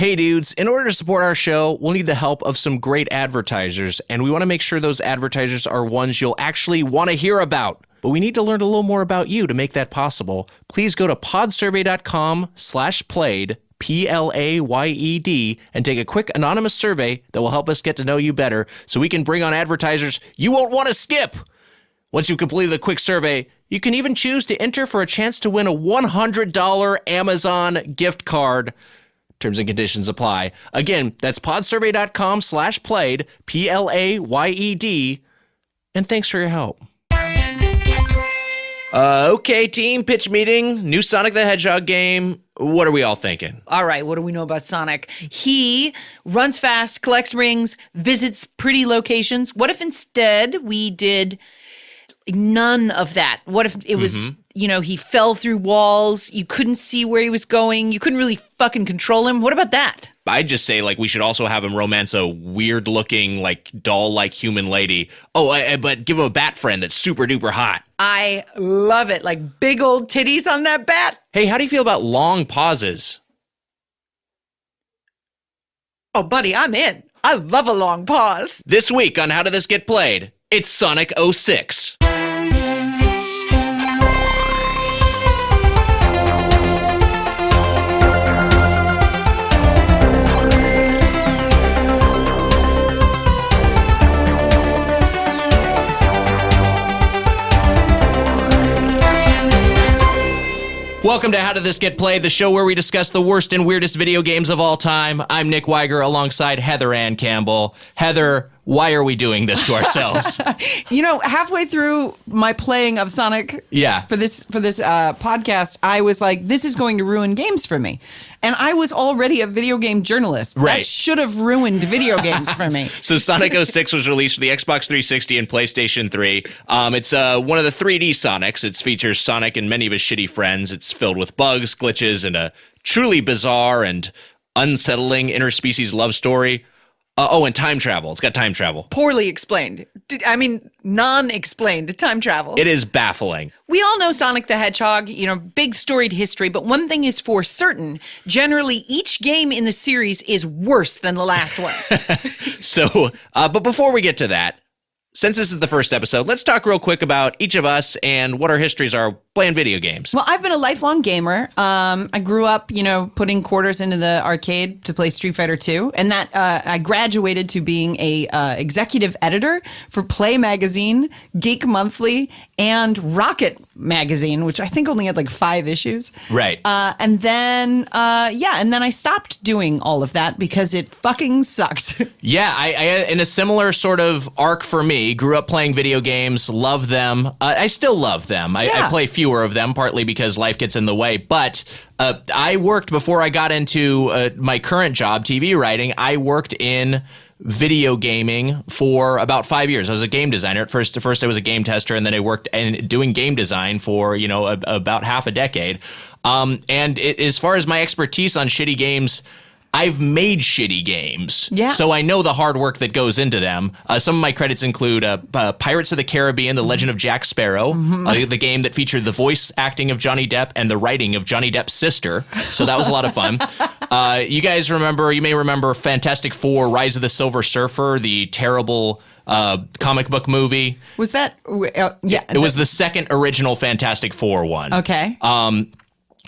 Hey dudes, in order to support our show, we'll need the help of some great advertisers, and we want to make sure those advertisers are ones you'll actually want to hear about. But we need to learn a little more about you to make that possible. Please go to podsurvey.com/played, PLAYED, and take a quick anonymous survey that will help us get to know you better so we can bring on advertisers you won't want to skip. Once you've completed the quick survey, you can even choose to enter for a chance to win a $100 Amazon gift card. Terms and conditions apply. Again, that's podsurvey.com/played, PLAYED, and thanks for your help. Okay, team, pitch meeting, new Sonic the Hedgehog game. What are we all thinking? All right, what do we know about Sonic? He runs fast, collects rings, visits pretty locations. What if instead we did none of that? What if it was, he fell through walls, you couldn't see where he was going, you couldn't really fucking control him? What about that? I'd just say, we should also have him romance a weird-looking, doll-like human lady. Oh, but give him a bat friend that's super-duper hot. I love it. Big old titties on that bat. Hey, how do you feel about long pauses? Oh, buddy, I'm in. I love a long pause. This week on How Did This Get Played, it's Sonic 06. Welcome to How Did This Get Played, the show where we discuss the worst and weirdest video games of all time. I'm Nick Wiger alongside Heather Anne Campbell. Heather, why are we doing this to ourselves? Halfway through my playing of Sonic for this podcast, I was like, this is going to ruin games for me. And I was already a video game journalist. Right. That should have ruined video games for me. So Sonic 06 was released for the Xbox 360 and PlayStation 3. It's one of the 3D Sonics. It features Sonic and many of his shitty friends. It's filled with bugs, glitches, and a truly bizarre and unsettling interspecies love story. And time travel. It's got time travel. Poorly explained. Non-explained time travel. It is baffling. We all know Sonic the Hedgehog, big storied history, but one thing is for certain. Generally, each game in the series is worse than the last one. But before we get to that, since this is the first episode, let's talk real quick about each of us and what our histories are playing video games. Well, I've been a lifelong gamer. I grew up, putting quarters into the arcade to play Street Fighter 2. And that I graduated to being a executive editor for Play Magazine, Geek Monthly, and Rocket Magazine, which I think only had 5 issues. Right. And then I stopped doing all of that because it fucking sucked. Yeah, I in a similar sort of arc for me, grew up playing video games, love them. I still love them. I play fewer of them, partly because life gets in the way. But I worked, before I got into my current job, TV writing, I worked in video gaming for about 5 years. I was a game designer. At first I was a game tester, and then I worked doing game design for, about half a decade. As far as my expertise on shitty games, I've made shitty games, so I know the hard work that goes into them. Some of my credits include Pirates of the Caribbean, The Legend of Jack Sparrow, the game that featured the voice acting of Johnny Depp and the writing of Johnny Depp's sister, so that was a lot of fun. You may remember Fantastic Four, Rise of the Silver Surfer, the terrible comic book movie. Was that? It was the second original Fantastic Four one. Okay.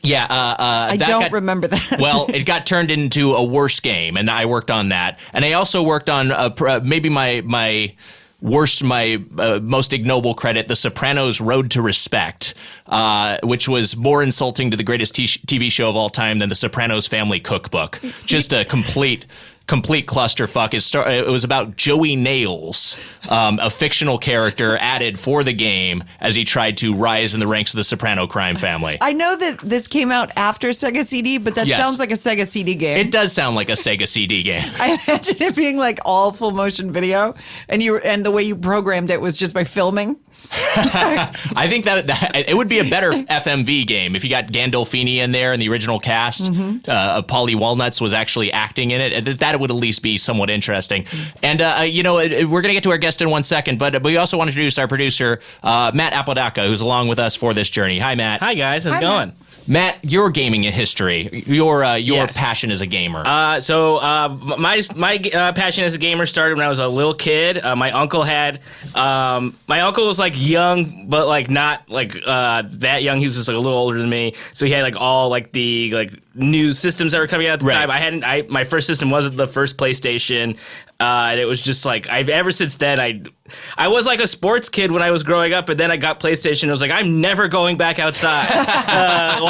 I don't remember that. Well, it got turned into a worse game, and I worked on that. And I also worked on maybe my most ignoble credit, The Sopranos' Road to Respect, which was more insulting to the greatest TV show of all time than The Sopranos Family Cookbook. Just a complete clusterfuck. It was about Joey Nails, a fictional character added for the game as he tried to rise in the ranks of the Soprano crime family. I know that this came out after Sega CD, but that sounds like a Sega CD game. It does sound like a Sega CD game. I imagine it being all full motion video, and the way you programmed it was just by filming. I think that it would be a better FMV game if you got Gandolfini in there in the original cast. Paulie Walnuts was actually acting in it. That would at least be somewhat interesting. And, we're going to get to our guest in 1 second, but we also want to introduce our producer, Matt Apodaca, who's along with us for this journey. Hi, Matt. Hi, guys. How's it going? Matt, your gaming history, your Yes. passion as a gamer. My passion as a gamer started when I was a little kid. My uncle was like young, but like not like that young. He was just like a little older than me. So he had like all like the like new systems that were coming out at the time. My first system wasn't the first PlayStation. And it was just like ever since then I was like a sports kid when I was growing up, and then I got PlayStation. I was like, I'm never going back outside.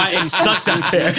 It sucks out there.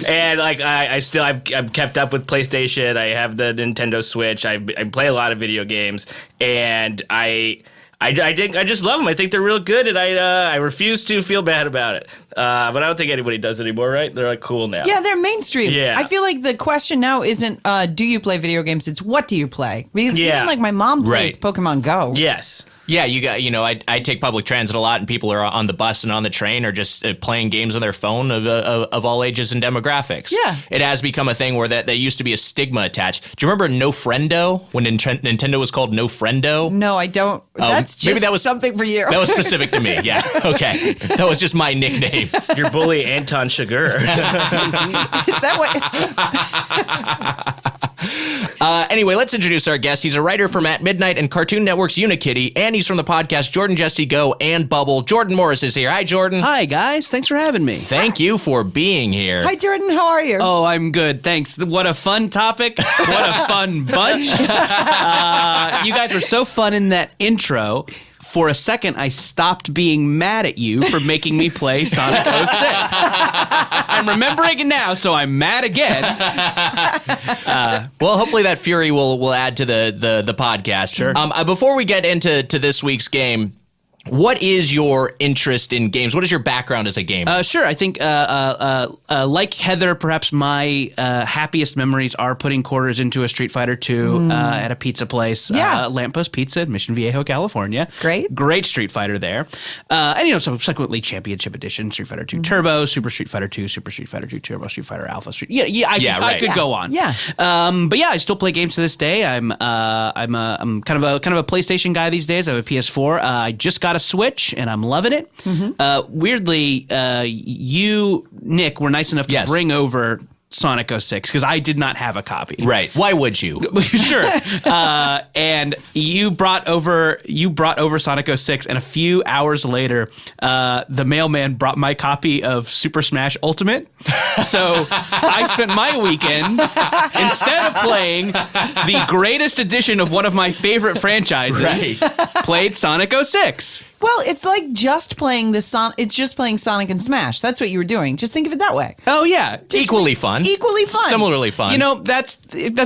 And like I've kept up with PlayStation. I have the Nintendo Switch. I play a lot of video games, and I just love them. I think they're real good, and I refuse to feel bad about it. But I don't think anybody does anymore, right? They're like cool now. Yeah, they're mainstream. Yeah. I feel like the question now isn't do you play video games? It's what do you play? Because even like my mom plays Pokemon Go. Yes. Yeah, I take public transit a lot, and people are on the bus and on the train or just playing games on their phone of all ages and demographics. Yeah. It has become a thing where that used to be a stigma attached. Do you remember No Friendo, when Nintendo was called No Friendo? No, I don't. That's just maybe that was something for you. That was specific to me, yeah. Okay. That was just my nickname. Your bully, Anton Chigurh. Is that what? Anyway, let's introduce our guest. He's a writer for At Midnight and Cartoon Network's Unikitty, and he's from the podcast Jordan Jesse Go and Bubble. Jordan Morris is here. Hi, Jordan. Hi, guys. Thanks for having me. Thank you for being here. Hi, Jordan. How are you? Oh, I'm good. Thanks. What a fun topic. What a fun bunch. You guys were so fun in that intro. For a second, I stopped being mad at you for making me play Sonic 06. I'm remembering it now, so I'm mad again. Well, hopefully that fury will add to the podcast. Sure. Before we get into this week's game, what is your interest in games? What is your background as a gamer? Sure. I think, like Heather, perhaps my happiest memories are putting quarters into a Street Fighter II at a pizza place. Yeah. Lamppost Pizza in Mission Viejo, California. Great Street Fighter there. And, subsequently Championship Edition, Street Fighter II Turbo, Super Street Fighter II, Super Street Fighter II Turbo, Street Fighter Alpha. I could go on. Yeah. But yeah, I still play games to this day. I'm kind of a PlayStation guy these days. I have a PS4. I just got a Switch, and I'm loving it. Weirdly, you, Nick, were nice enough to bring over Sonic 06 because I did not have a copy. Right. Why would you? Sure. And you brought over Sonic 06, and a few hours later, the mailman brought my copy of Super Smash Ultimate. So I spent my weekend, instead of playing the greatest edition of one of my favorite franchises, played Sonic 06. Well, it's like just playing it's just playing Sonic and Smash. That's what you were doing. Just think of it that way. Oh yeah, Equally fun. Similarly fun. That's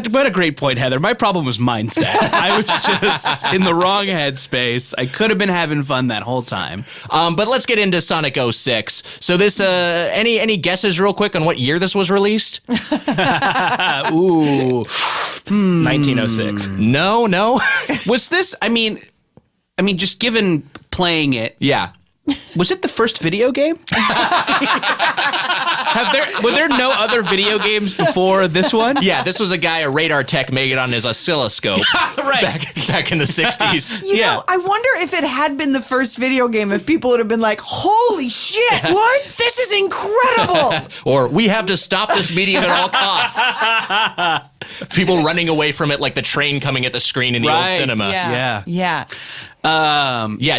what a great point, Heather. My problem was mindset. I was just in the wrong headspace. I could have been having fun that whole time. But let's get into Sonic 06. So this, any guesses real quick on what year this was released? Ooh, 1906. No. Was this? I mean, just given playing it. Yeah. Was it the first video game? Were there no other video games before this one? Yeah, this was a radar tech, made it on his oscilloscope back in the 60s. You know, I wonder if it had been the first video game, if people would have been like, holy shit, what? This is incredible. Or, we have to stop this medium at all costs. People running away from it like the train coming at the screen in the old cinema. Yeah.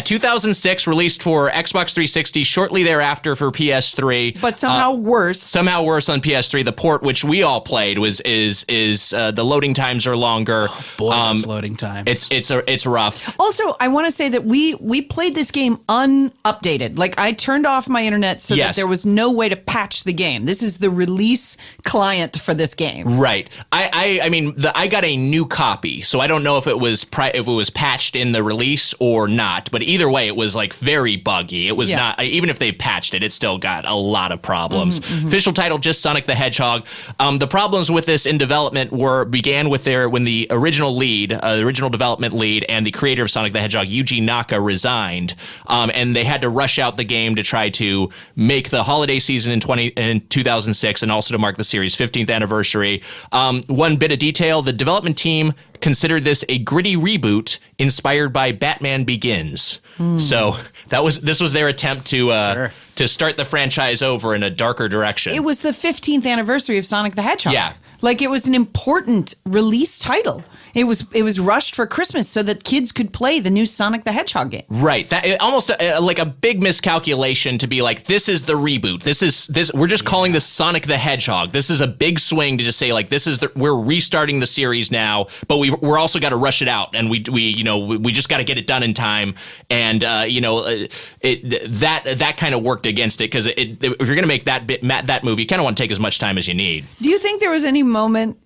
2006, released for Xbox 360, shortly thereafter for PS3. But somehow worse. Somehow worse on PS3. The port, which we all played, is the loading times are longer. Oh, boy, those loading times. It's rough. Also, I want to say that we played this game unupdated. Like, I turned off my internet so that there was no way to patch the game. This is the release client for this game. Right. I got a new copy, so I don't know if it was patched in the release or not, but either way, it was like very buggy. It was not, even if they patched it, it still got a lot of problems. Official title, just Sonic the Hedgehog. The problems with this in development began with when the original development lead and the creator of Sonic the Hedgehog, Yuji Naka, resigned, and they had to rush out the game to try to make the holiday season in 2006 and also to mark the series' 15th anniversary. One bit of detail, the development team considered this a gritty reboot inspired by Batman Begins. So this was their attempt to start the franchise over in a darker direction. It was the 15th anniversary of Sonic the Hedgehog. Yeah. Like, it was an important release title. It was rushed for Christmas so that kids could play the new Sonic the Hedgehog game. Right. Almost like a big miscalculation to be like, this is the reboot. We're just calling this Sonic the Hedgehog. This is a big swing to just say, like, we're restarting the series now, but we're also got to rush it out, and we just got to get it done in time. And that kind of worked against it, because if you're going to make that movie, you kind of want to take as much time as you need. Do you think there was any moment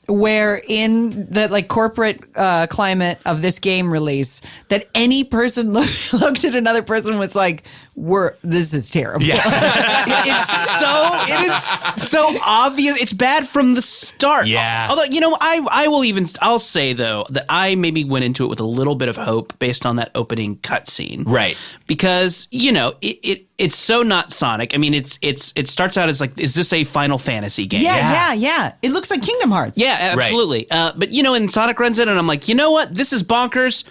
where in the like corporate climate of this game release that any person looked at another person and was like, this is terrible? Yeah. It is so obvious. It's bad from the start. Yeah. Although, I'll say though that I maybe went into it with a little bit of hope based on that opening cutscene. Right. Because, it's so not Sonic. I mean, it starts out as like, is this a Final Fantasy game? Yeah. It looks like Kingdom Hearts. Yeah, absolutely. Right. But, and Sonic runs in and I'm like, you know what? This is bonkers.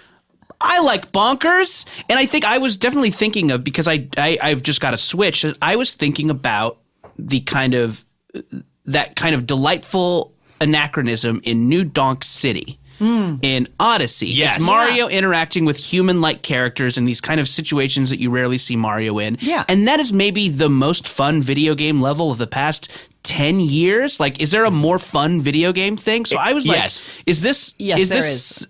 I like bonkers. And I think I was definitely thinking of, because I've just got a Switch, I was thinking about that kind of delightful anachronism in New Donk City. In Odyssey. Yes. It's Mario interacting with human-like characters in these kind of situations that you rarely see Mario in. Yeah. And that is maybe the most fun video game level of the past 10 years. Like, is there a more fun video game thing? So I was like, yes. is this... Yes, there is.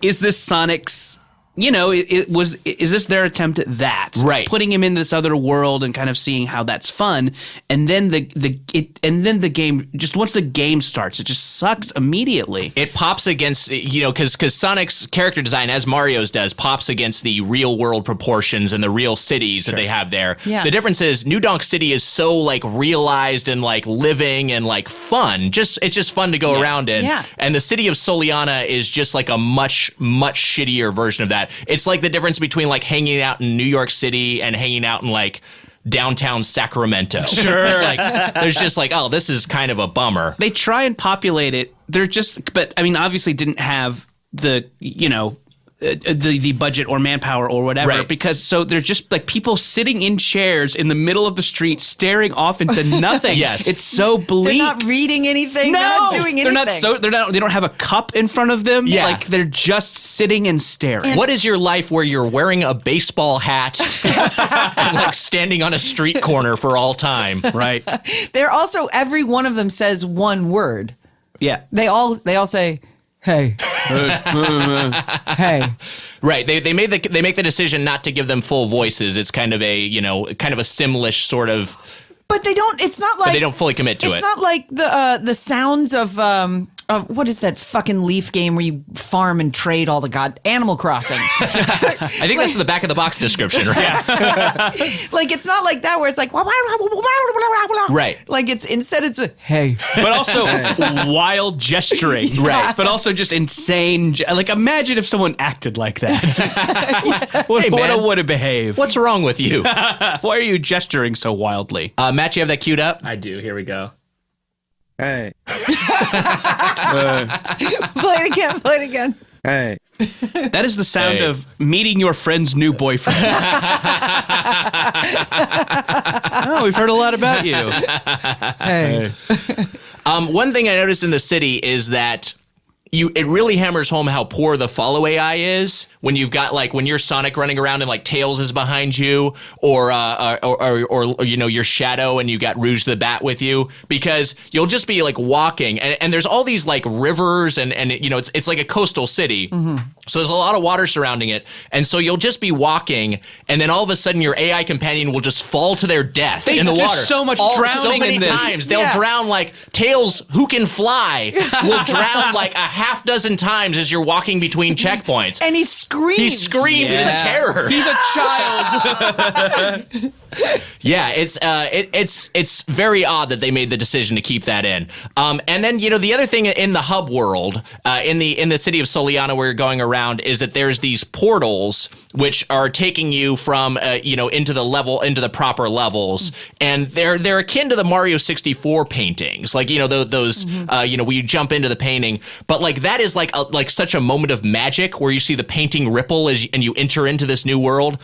Is this Sonic's... is this their attempt at that? Right. Putting him in this other world and kind of seeing how that's fun. And then the game, just once the game starts, it just sucks immediately. It pops against, because Sonic's character design, as Mario's does, pops against the real world proportions and the real cities that they have there. Yeah. The difference is New Donk City is so like realized and like living and like fun. It's just fun to go around in. Yeah. And the city of Soliana is just like a much, much shittier version of that. It's like the difference between like hanging out in New York City and hanging out in like downtown Sacramento. Sure. It's like, there's just like, oh, this is kind of a bummer. They try and populate it. But I mean, obviously didn't have the budget or manpower or whatever, right. Because so there's just like people sitting in chairs in the middle of the street staring off into nothing. Yes. It's so bleak. They're not reading anything. No, they're not doing anything. They don't have a cup in front of them. Yeah. Like they're just sitting and staring. What is your life where you're wearing a baseball hat and like standing on a street corner for all time? Right. They're also, every one of them says one word. Yeah. They all say, hey. Hey. Right. They make the decision not to give them full voices. It's kind of a Simlish sort of. But they don't. It's not like. But they don't fully commit to it. It's not like the sounds of what is that fucking Leaf game where you farm and trade all the Animal Crossing. I think that's the back of the box description, right? Like, it's not like that where it's like right. Like instead it's a hey. But also wild gesturing. Right. But also just insane. Like, imagine if someone acted like that. What would it behave? What's wrong with you? Why are you gesturing so wildly? Matt, you have that queued up? I do. Here we go. Hey. Play it again. Hey. That is the sound of meeting your friend's new boyfriend. Oh, we've heard a lot about you. Hey. One thing I noticed in the city is that it really hammers home how poor the follow AI is when you've got like when you're Sonic running around and like Tails is behind you or your Shadow and you got Rouge the Bat with you, because you'll just be like walking and there's all these like rivers and it's like a coastal city. Mm-hmm. So there's a lot of water surrounding it. And so you'll just be walking and then all of a sudden your AI companion will just fall to their death in the water. There's so much drowning so many in this. times. They'll drown like Tails, who can fly, will drown like a half dozen times as you're walking between checkpoints. And he screams. He screams in terror. He's a child. Yeah, it's very odd that they made the decision to keep that in. And then the other thing in the hub world, in the city of Soliana where you're going around, around is that there's these portals which are taking you from into the proper levels, and they're akin to the Mario 64 paintings, like those where you jump into the painting, but like that is like such a moment of magic where you see the painting ripple and you enter into this new world.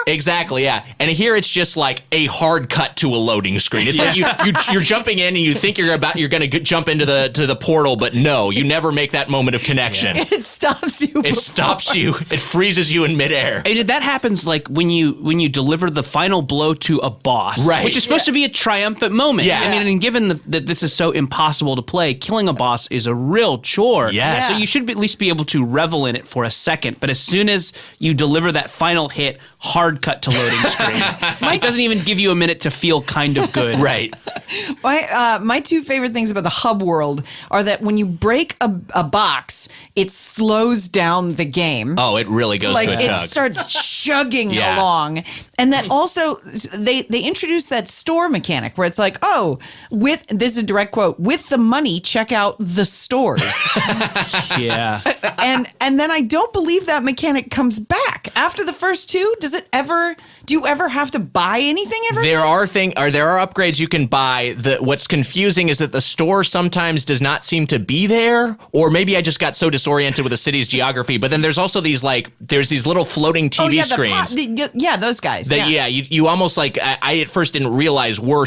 Exactly, yeah. And here it's just like a hard cut to a loading screen. It's like you're jumping in and you think you're going to jump into the portal, but no, you never make that moment of connection. It stops you. It stops you. It freezes you in midair. And that happens like when you deliver the final blow to a boss, right? Which is supposed to be a triumphant moment. Yeah. I mean, and given that this is so impossible to play, killing a boss is a real chore. Yes. So you should at least be able to revel in it for a second. But as soon as you deliver that final hit, hard cut to loading screen. It doesn't even give you a minute to feel kind of good. Right. My two favorite things about the hub world are that when you break a box, it slows down the game. Oh, it really goes like to a it chug. starts chugging along. And then also they introduced that store mechanic where it's like, oh, this is a direct quote, with the money, check out the stores. Yeah. And then I don't believe that mechanic comes back after the first two. Do you ever have to buy anything ever? There are upgrades you can buy. What's confusing is that the store sometimes does not seem to be there, or maybe I just got so disoriented with the city's geography. But then there's also these little floating TV screens. Those guys. You almost like I at first didn't realize were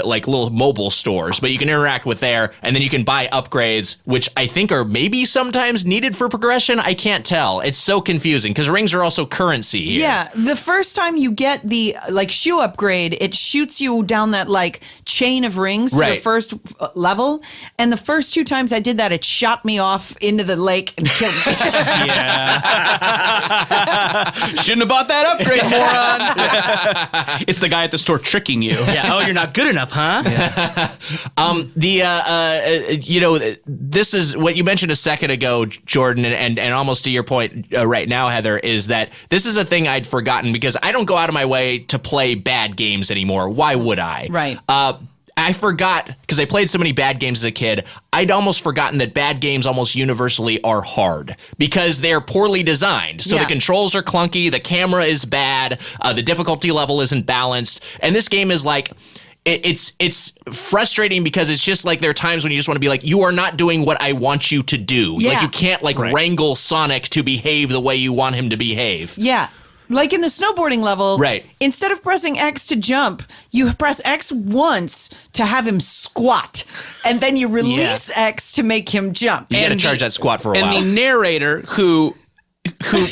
like little mobile stores, but you can interact with there, and then you can buy upgrades, which I think are maybe sometimes needed for progression. I can't tell. It's so confusing because rings are also currency here. Yeah, the first time you get the shoe upgrade, it shoots you down that chain of rings to the first level, and the first two times I did that, it shot me off into the lake and killed me. Yeah. Shouldn't have bought that upgrade, moron. It's the guy at the store tricking you. Yeah. Oh, you're not good enough, huh? Yeah. This is what you mentioned a second ago, Jordan, and almost to your point right now, Heather, is that this is a thing I'd forgotten because I don't go out of my way to play bad games anymore. Why would I? Right. I forgot, because I played so many bad games as a kid, I'd almost forgotten that bad games almost universally are hard because they're poorly designed. So the controls are clunky, the camera is bad, the difficulty level isn't balanced, and this game is like... It's frustrating because it's just like there are times when you just want to be like, you are not doing what I want you to do. Yeah. Like you can't wrangle Sonic to behave the way you want him to behave. Yeah. Like in the snowboarding level, right. Instead of pressing X to jump, you press X once to have him squat, and then you release X to make him jump. You got to charge that squat for a while. And the narrator who,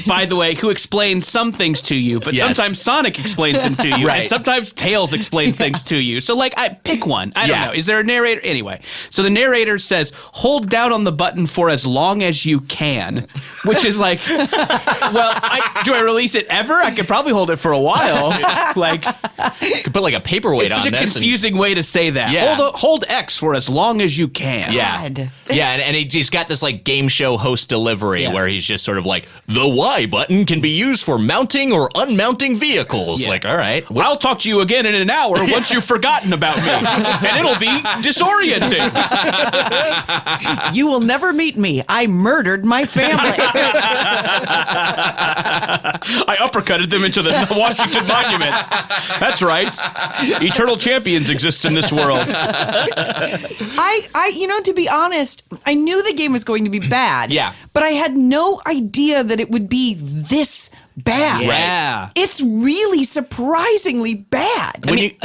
by the way, who explains some things to you, but sometimes Sonic explains them to you, and sometimes Tails explains things to you. So, I pick one. I don't know. Is there a narrator? Anyway, so the narrator says, hold down on the button for as long as you can, which is like, well, do I release it ever? I could probably hold it for a while. You could put a paperweight on this. It's such a confusing way to say that. Yeah. Hold X for as long as you can. Yeah. Yeah, and he's got this game show host delivery where he's just sort of like, the Y button can be used for mounting or unmounting vehicles. Yeah. Like, all right. I'll talk to you again in an hour once you've forgotten about me. And it'll be disorienting. You will never meet me. I murdered my family. I uppercutted them into the Washington Monument. That's right. Eternal champions exist in this world. To be honest, I knew the game was going to be bad. Yeah. But I had no idea that it would be this bad. Yeah. It's really surprisingly bad. I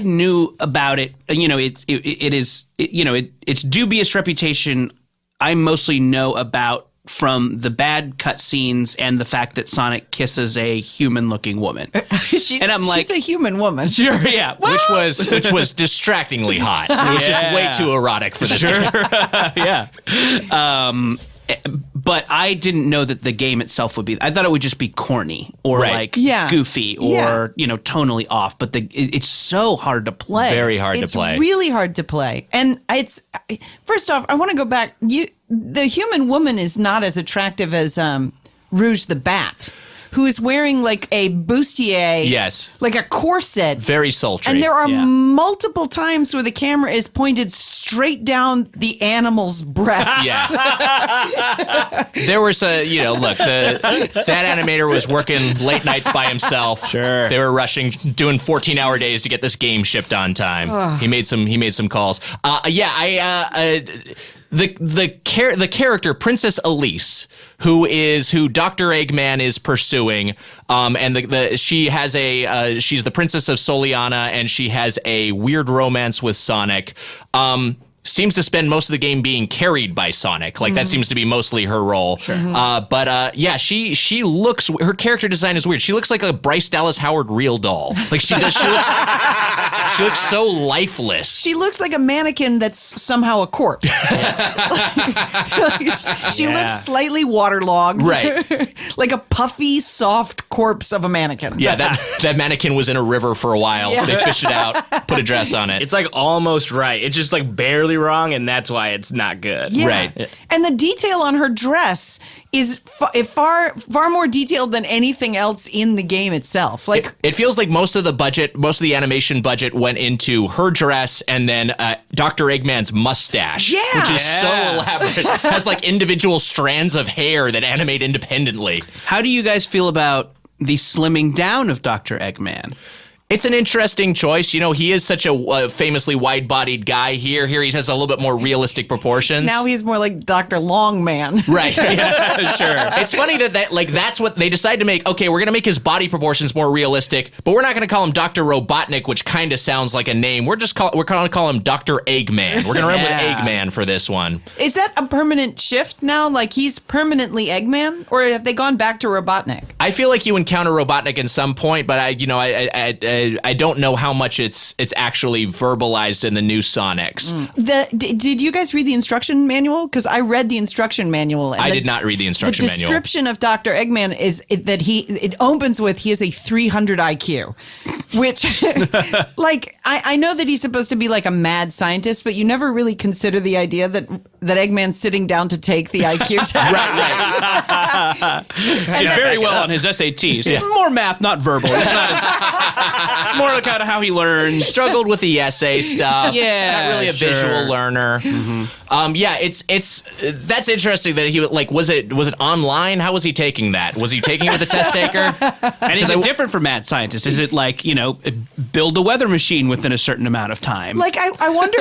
knew about it. It's dubious reputation. I mostly know about from the bad cutscenes and the fact that Sonic kisses a human-looking woman. She's a human woman. Sure, yeah. Which was distractingly hot. It was just way too erotic for this game. Yeah. But I didn't know that the game itself would be. I thought it would just be corny or goofy or tonally off. But it's so hard to play. Very hard to play. It's really hard to play. And first off, I want to go back. The human woman is not as attractive as Rouge the Bat, who is wearing like a bustier. Yes. Like a corset. Very sultry. And there are multiple times where the camera is pointed straight down the animal's breast. Yeah. There was look, that animator was working late nights by himself. Sure. They were rushing, doing 14-hour days to get this game shipped on time. He made some calls. The character Princess Elise, who Dr. Eggman is pursuing, and she has she's the Princess of Soliana, and she has a weird romance with Sonic. Seems to spend most of the game being carried by Sonic. Like that seems to be mostly her role. Sure. She looks. Her character design is weird. She looks like a Bryce Dallas Howard real doll. Like she does. She looks so lifeless. She looks like a mannequin that's somehow a corpse. She looks slightly waterlogged. Right. Like a puffy, soft corpse of a mannequin. Yeah, that mannequin was in a river for a while. Yeah. They fished it out, put a dress on it. It's like almost right. It's just like barely wrong, and that's why it's not good. Yeah. Right. And the detail on her dress is far more detailed than anything else in the game itself. Like it feels like most of the animation budget went into her dress and then Dr. Eggman's mustache, which is so elaborate. Has like individual strands of hair that animate independently. How do you guys feel about the slimming down of Dr. Eggman? It's an interesting choice. He is such a famously wide-bodied guy here. Here he has a little bit more realistic proportions. now he's more like Dr. Longman. Right. Yeah, sure. It's funny that that's what they decided to make. Okay, we're going to make his body proportions more realistic, but we're not going to call him Dr. Robotnik, which kind of sounds like a name. We're going to call him Dr. Eggman. We're going to run with Eggman for this one. Is that a permanent shift now? Like he's permanently Eggman? Or have they gone back to Robotnik? I feel like you encounter Robotnik at some point, but I don't know how much it's actually verbalized in the new Sonics. Did you guys read the instruction manual? Because I read the instruction manual. And I did not read the instruction manual. The description of Dr. Eggman is that it opens with he has a 300 IQ, which I know that he's supposed to be like a mad scientist, but you never really consider the idea that Eggman's sitting down to take the IQ test. Right. Did very well on his SATs. Yeah. More math, not verbal. It's more kind of how he learns. Struggled with the essay stuff. Yeah, not really a visual learner. Mm-hmm. It's that's interesting that he was it online? How was he taking that? Was he taking it with a test taker? And is it different for mad scientists? Is it like build a weather machine within a certain amount of time? Like I wonder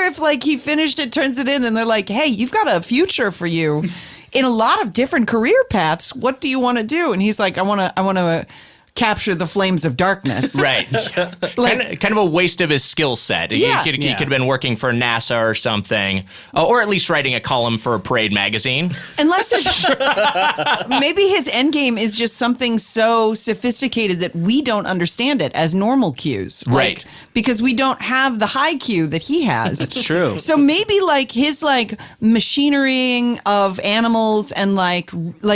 if like he finished it, turns it in, and they're like, hey, you've got a future for you in a lot of different career paths. What do you want to do? And he's like, I want to capture the flames of darkness. Right. Kind of a waste of his skill set. Yeah. He could have been working for NASA or something, or at least writing a column for a Parade magazine. Unless maybe his end game is just something so sophisticated that we don't understand it as normal cues. Right. Because we don't have the high Q that he has. That's true. So maybe like his machinerying of animals and like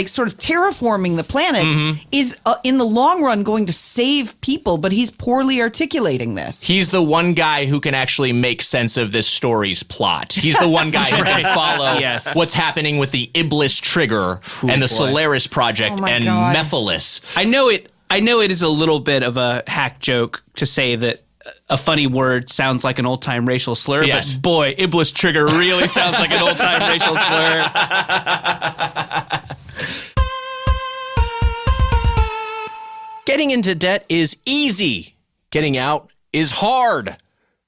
sort of terraforming the planet is in the long run going to save people, but he's poorly articulating this. He's the one guy who can actually make sense of this story's plot. He's the one guy who can follow what's happening with the Iblis Trigger and the Solaris Project and God. Mephiles. I know it is a little bit of a hack joke to say that a funny word sounds like an old-time racial slur, but boy, Iblis Trigger really sounds like an old-time racial slur. Getting into debt is easy. Getting out is hard.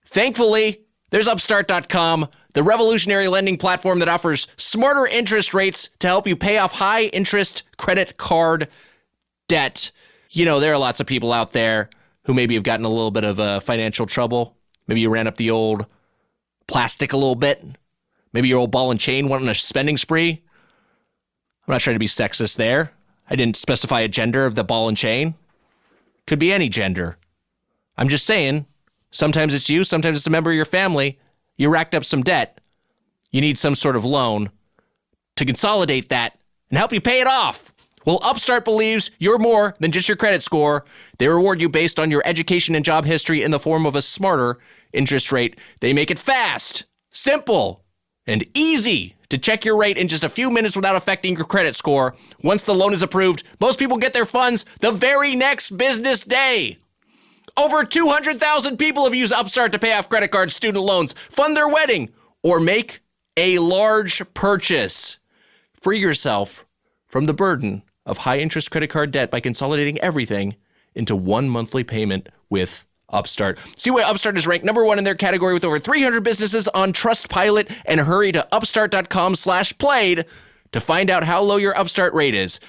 Thankfully, there's Upstart.com, the revolutionary lending platform that offers smarter interest rates to help you pay off high-interest credit card debt. There are lots of people out there who maybe have gotten a little bit of financial trouble. Maybe you ran up the old plastic a little bit. Maybe your old ball and chain went on a spending spree. I'm not trying to be sexist there. I didn't specify a gender of the ball and chain. Could be any gender. I'm just saying, sometimes it's you, sometimes it's a member of your family. You racked up some debt. You need some sort of loan to consolidate that and help you pay it off. Well, Upstart believes you're more than just your credit score. They reward you based on your education and job history in the form of a smarter interest rate. They make it fast, simple, and easy to check your rate in just a few minutes without affecting your credit score. Once the loan is approved, most people get their funds the very next business day. Over 200,000 people have used Upstart to pay off credit cards, student loans, fund their wedding, or make a large purchase. Free yourself from the burden of high-interest credit card debt by consolidating everything into one monthly payment with Upstart. See why Upstart is ranked number 1 in their category with over 300 businesses on Trustpilot, and hurry to upstart.com/played to find out how low your Upstart rate is.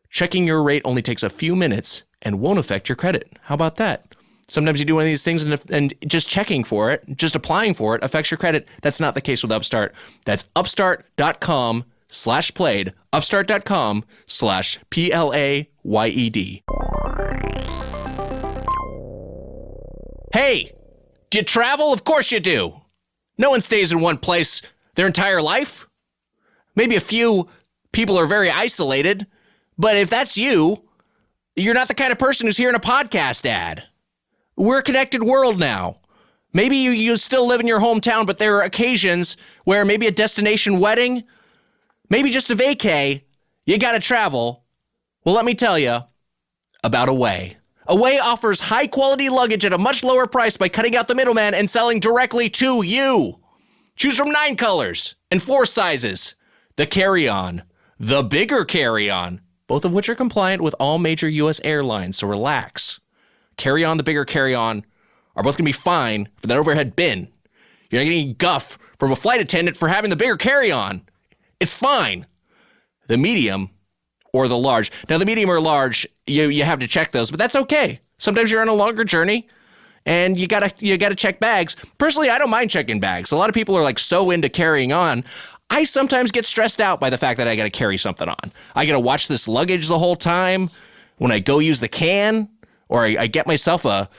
Checking your rate only takes a few minutes and won't affect your credit. How about that? Sometimes you do one of these things and just checking for it, just applying for it affects your credit. That's not the case with Upstart. That's upstart.com/played, upstart.com/PLAYED. Hey, do you travel? Of course you do. No one stays in one place their entire life. Maybe a few people are very isolated, but if that's you, you're not the kind of person who's hearing a podcast ad. We're a connected world now. Maybe you still live in your hometown, but there are occasions where maybe a destination wedding, maybe just a vacay, you gotta travel. Well, let me tell you about Away. Away offers high-quality luggage at a much lower price by cutting out the middleman and selling directly to you. Choose from 9 colors and 4 sizes. The carry-on, the bigger carry-on, both of which are compliant with all major U.S. airlines, so relax. Carry-on, the bigger carry-on are both going to be fine for that overhead bin. You're not getting guff from a flight attendant for having the bigger carry-on. It's fine. The medium or the large. Now, the medium or large, you have to check those, but that's okay. Sometimes you're on a longer journey and you gotta check bags. Personally, I don't mind checking bags. A lot of people are like so into carrying on. I sometimes get stressed out by the fact that I gotta carry something on. I gotta watch this luggage the whole time. When I go use the can, or I get myself a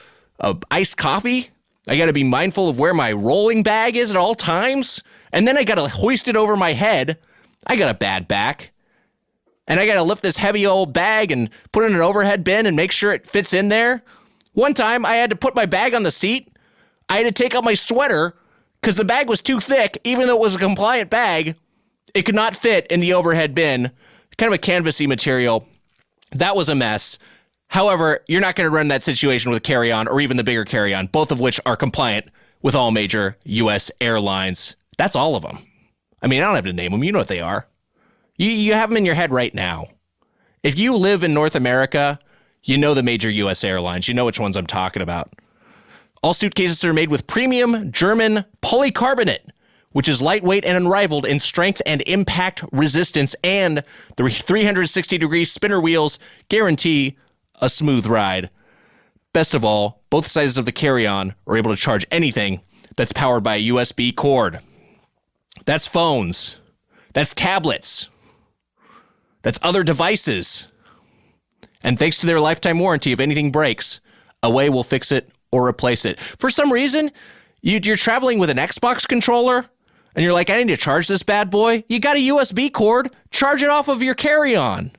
iced coffee, I gotta be mindful of where my rolling bag is at all times. And then I gotta hoist it over my head. I got a bad back. And I got to lift this heavy old bag and put it in an overhead bin and make sure it fits in there. One time, I had to put my bag on the seat. I had to take out my sweater because the bag was too thick. Even though it was a compliant bag, it could not fit in the overhead bin. Kind of a canvasy material. That was a mess. However, you're not going to run that situation with carry-on or even the bigger carry-on, both of which are compliant with all major U.S. airlines. That's all of them. I mean, I don't have to name them. You know what they are. You have them in your head right now. If you live in North America, you know the major U.S. airlines. You know which ones I'm talking about. All suitcases are made with premium German polycarbonate, which is lightweight and unrivaled in strength and impact resistance, and the 360-degree spinner wheels guarantee a smooth ride. Best of all, both sizes of the carry-on are able to charge anything that's powered by a USB cord. That's phones. That's tablets. That's other devices. And thanks to their lifetime warranty, if anything breaks, Away will fix it or replace it. For some reason, you're traveling with an Xbox controller, and you're like, I need to charge this bad boy. You got a USB cord. Charge it off of your carry-on.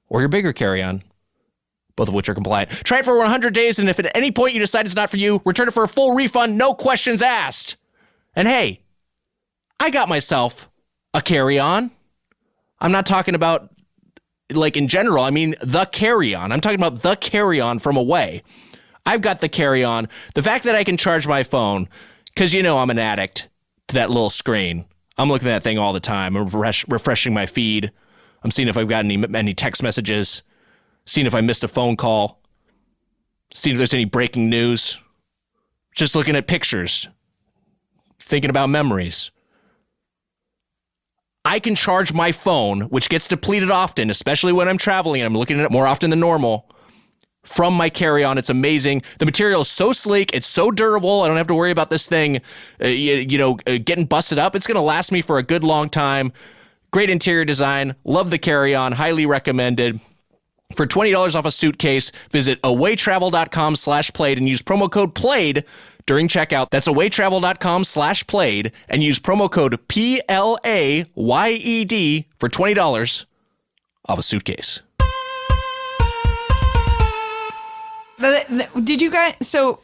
Or your bigger carry-on. Both of which are compliant. Try it for 100 days, and if at any point you decide it's not for you, return it for a full refund, no questions asked. And hey, I got myself a carry-on. I'm not talking about, like, in general. I mean, the carry-on. I'm talking about the carry-on from Away. I've got the carry-on. The fact that I can charge my phone, because you know I'm an addict to that little screen. I'm looking at that thing all the time. I'm refreshing my feed. I'm seeing if I've got any text messages. Seeing if I missed a phone call. Seeing if there's any breaking news. Just looking at pictures. Thinking about memories. I can charge my phone, which gets depleted often, especially when I'm traveling and I'm looking at it more often than normal, from my carry-on. It's amazing. The material is so sleek. It's so durable. I don't have to worry about this thing, getting busted up. It's going to last me for a good long time. Great interior design. Love the carry-on. Highly recommended. For $20 off a suitcase, visit awaytravel.com/played and use promo code PLAYED during checkout. That's awaytravel.com/played and use promo code PLAYED for $20 off a suitcase. Did you guys, so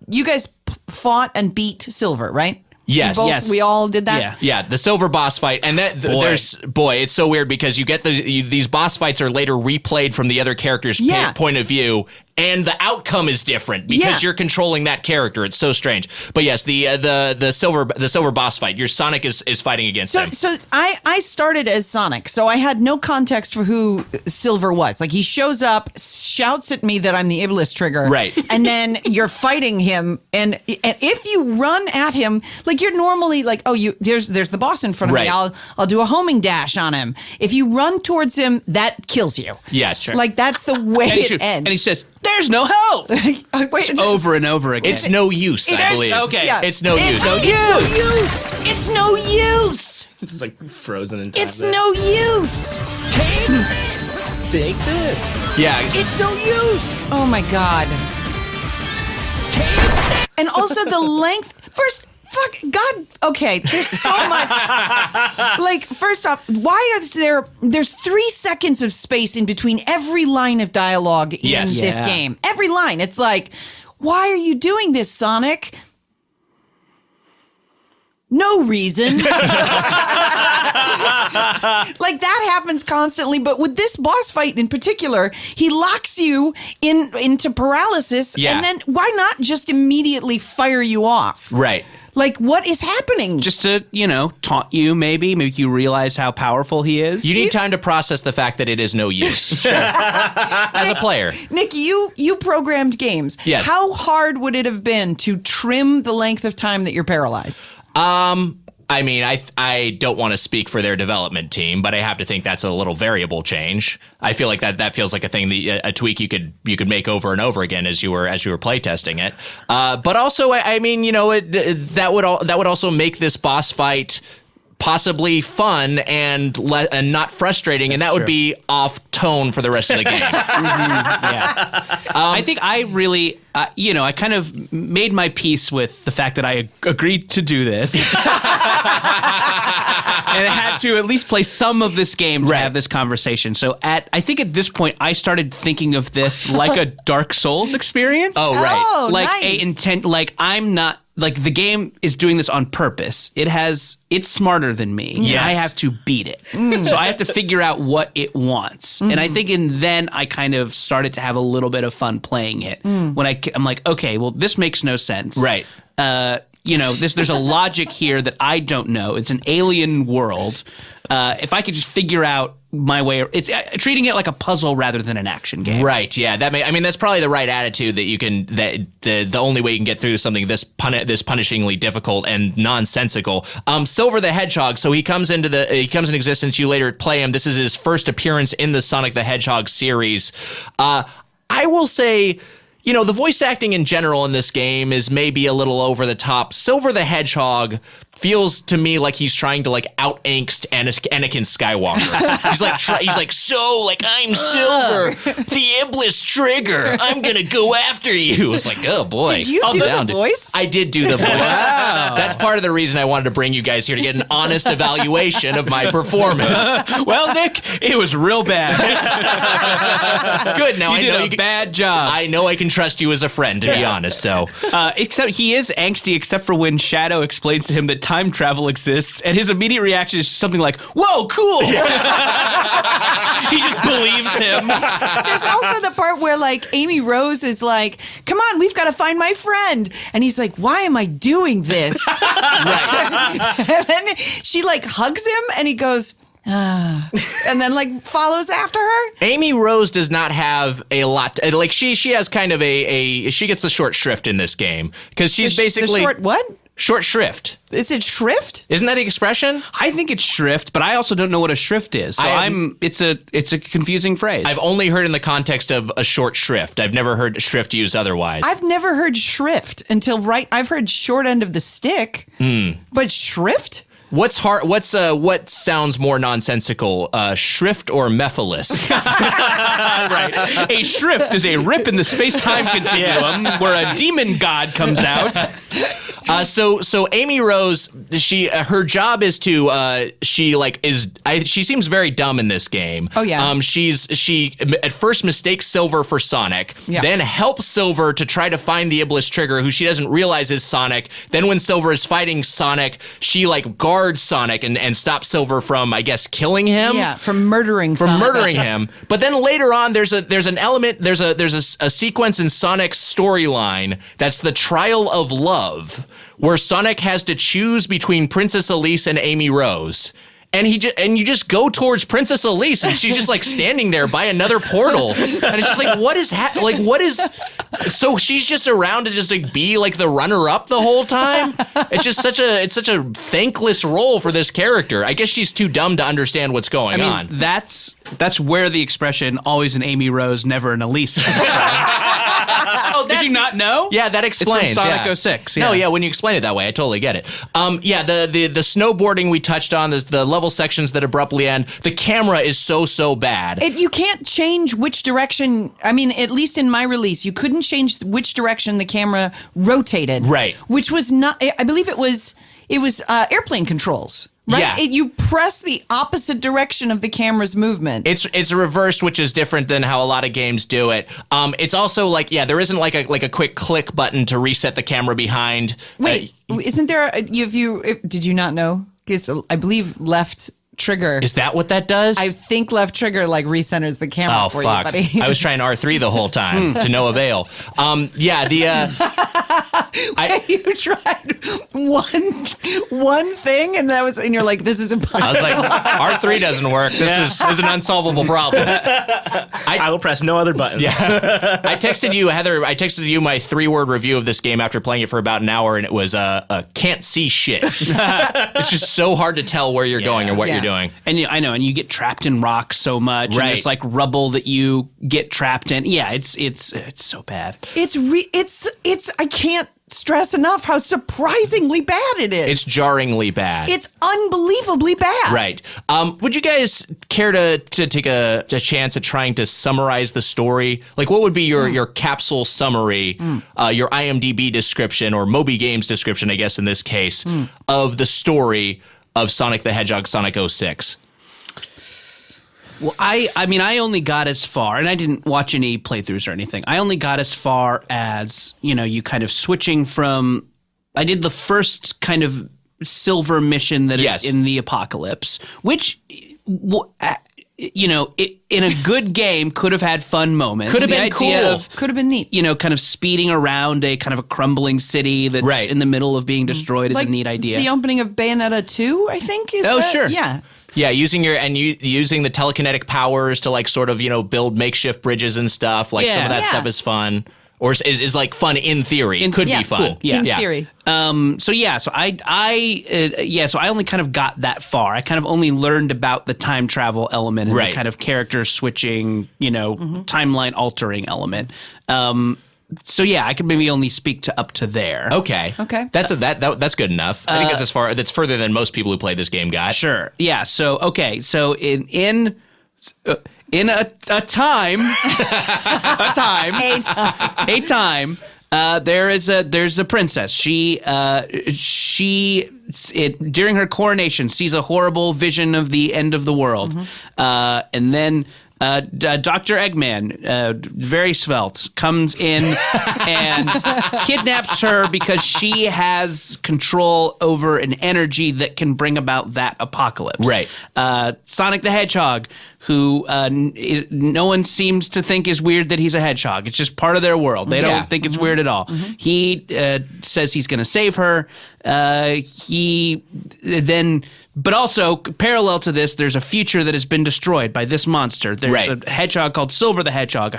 you guys fought and beat Silver, right? Yes. We all did that? Yeah. Yeah, the silver boss fight, and it's so weird because you get these boss fights are later replayed from the other character's point of view, and the outcome is different because you're controlling that character. It's so strange. But yes, the silver boss fight, your Sonic is fighting against him. So I started as Sonic, so I had no context for who Silver was. Like, he shows up, shouts at me that I'm the ableist trigger, right? And then you're fighting him, and if you run at him, like, you're normally like, there's the boss in front of me. I'll do a homing dash on him. If you run towards him, that kills you. Yes, sure. Like, that's the way it ends. And he says, "There's no help." Wait, over and over again. It's no use, I believe. Okay. Yeah. It's no use. It's no use. It's like frozen in time. It's no use. Take this. Yeah. It's no use. Oh my God. And also the length. First, fuck, God, okay, there's so much. Like, first off, why is there's 3 seconds of space in between every line of dialogue in this game. Every line. It's like, why are you doing this, Sonic? No reason. Like, that happens constantly, but with this boss fight in particular, he locks you into paralysis, and then why not just immediately fire you off? Right. Like, what is happening? Just to, taunt you, maybe make you realize how powerful he is. You need time to process the fact that it is no use. As a player. Nick, you programmed games. Yes. How hard would it have been to trim the length of time that you're paralyzed? I mean, I don't want to speak for their development team, but I have to think that's a little variable change. I feel like that feels like a thing that a tweak you could make over and over again as you were playtesting it. But also, I mean, that would also make this boss fight possibly fun and not frustrating, and that would be off tone for the rest of the game. I think I really, I kind of made my peace with the fact that I agreed to do this. And I had to at least play some of this game to have this conversation. So I think at this point, I started thinking of this like a Dark Souls experience. Oh, right. Oh, like nice. a intent, like I'm not, like the game is doing this on purpose. It's smarter than me. Yes. I have to beat it. So I have to figure out what it wants. And I think then I kind of started to have a little bit of fun playing it. When I'm like, okay, well, this makes no sense. Right. There's a logic here that I don't know. It's an alien world. If I could just figure out my way, it's treating it like a puzzle rather than an action game. Right. Yeah. That's probably the right attitude that you can. That the only way you can get through something this punishingly difficult and nonsensical. Silver the Hedgehog. So he comes in existence. You later play him. This is his first appearance in the Sonic the Hedgehog series. I will say, the voice acting in general in this game is maybe a little over the top. Silver the Hedgehog feels to me like he's trying to out angst Anakin Skywalker. he's like, so I'm Silver, the Iblis Trigger. I'm gonna go after you. It's like, oh boy. Did you do the voice? I did do the voice. Wow. That's part of the reason I wanted to bring you guys here to get an honest evaluation of my performance. Well, Nick, it was real bad. Good. Now you did a bad job. I know I can trust you as a friend, to be honest. So, except he is angsty, except for when Shadow explains to him that time travel exists, and his immediate reaction is something like, "Whoa, cool!" He just believes him. There's also the part where Amy Rose is like, "Come on, we've got to find my friend," and he's like, "Why am I doing this?" Right. And then she hugs him, and he goes, and then follows after her. Amy Rose does not have a lot. She has kind of she gets the short shrift in this game because she's basically the short what? Short shrift. Is it shrift? Isn't that the expression? I think it's shrift, but I also don't know what a shrift is. So it's a confusing phrase. I've only heard in the context of a short shrift. I've never heard shrift used otherwise. I've never heard shrift until I've heard short end of the stick. But shrift? What sounds more nonsensical, shrift or mephilis? Right. A shrift is a rip in the space-time continuum where a demon god comes out. So Amy Rose, her job is to she seems very dumb in this game. Oh yeah. She at first mistakes Silver for Sonic, then helps Silver to try to find the Iblis Trigger, who she doesn't realize is Sonic. Then when Silver is fighting Sonic, she guards Sonic and stops Silver from, I guess, killing him. Yeah, from murdering him. But then later on, there's an element, there's a sequence in Sonic's storyline that's the trial of love, where Sonic has to choose between Princess Elise and Amy Rose. And you just go towards Princess Elise, and she's just standing there by another portal, and it's just what is? So she's just around to just be the runner-up the whole time. It's just such a thankless role for this character. I guess she's too dumb to understand what's going on. That's where the expression "always an Amy Rose, never an Elise." Did you not know? Yeah, that explains. It's from Sonic 06. Yeah. No, yeah, when you explain it that way, I totally get it. The snowboarding we touched on, the level sections that abruptly end, the camera is so bad. You can't change which direction. I mean, at least in my release, you couldn't change which direction the camera rotated. Right. Which was not. I believe it was airplane controls. Right? Yeah. You press the opposite direction of the camera's movement. It's reversed, which is different than how a lot of games do it. It's also there isn't a quick click button to reset the camera behind. Wait, isn't there? Did you not know? Because I believe left trigger. Is that what that does? I think left trigger recenters the camera for you, buddy. I was trying R3 the whole time to no avail. You tried one thing, and you're like, this is impossible. I was like, R3 doesn't work. This is an unsolvable problem. I will press no other buttons. Yeah. I texted you, Heather. I texted you my 3-word review of this game after playing it for about an hour, and it was can't see shit. It's just so hard to tell where you're going or what you're doing. And I know, and you get trapped in rocks so much. Right. And there's rubble that you get trapped in. Yeah, it's so bad. I can't stress enough how surprisingly bad it is. It's jarringly bad. It's unbelievably bad. Right. Would you guys care to take a chance at trying to summarize the story? What would be your capsule summary, your IMDb description, or Moby Games description, I guess in this case, of the story of Sonic the Hedgehog Sonic 06? Well, I only got as far, and I didn't watch any playthroughs or anything. I only got as far as, you kind of switching from, I did the first kind of silver mission that is in the apocalypse, which, in a good game could have had fun moments. Could have been cool. Could have been neat. Kind of speeding around a kind of a crumbling city that's in the middle of being destroyed is a neat idea. The opening of Bayonetta 2, I think, is sure. Yeah. Yeah, using the telekinetic powers to sort of build makeshift bridges and stuff. Some of that stuff is fun, or is fun in theory. It could be fun. Cool. Yeah, in theory. So I only kind of got that far. I kind of only learned about the time travel element and the kind of character switching, timeline altering element. So I could maybe only speak to up to there. Okay. That's good enough. I think that's further than most people who play this game got. Sure. Yeah. So So in a time, there's a princess. She during her coronation sees a horrible vision of the end of the world, and then. Dr. Eggman, very svelte, comes in and kidnaps her because she has control over an energy that can bring about that apocalypse. Right. Sonic the Hedgehog, who no one seems to think is weird that he's a hedgehog. It's just part of their world. They don't think it's weird at all. He says he's going to save her. But also, parallel to this, there's a future that has been destroyed by this monster. There's a hedgehog called Silver the Hedgehog.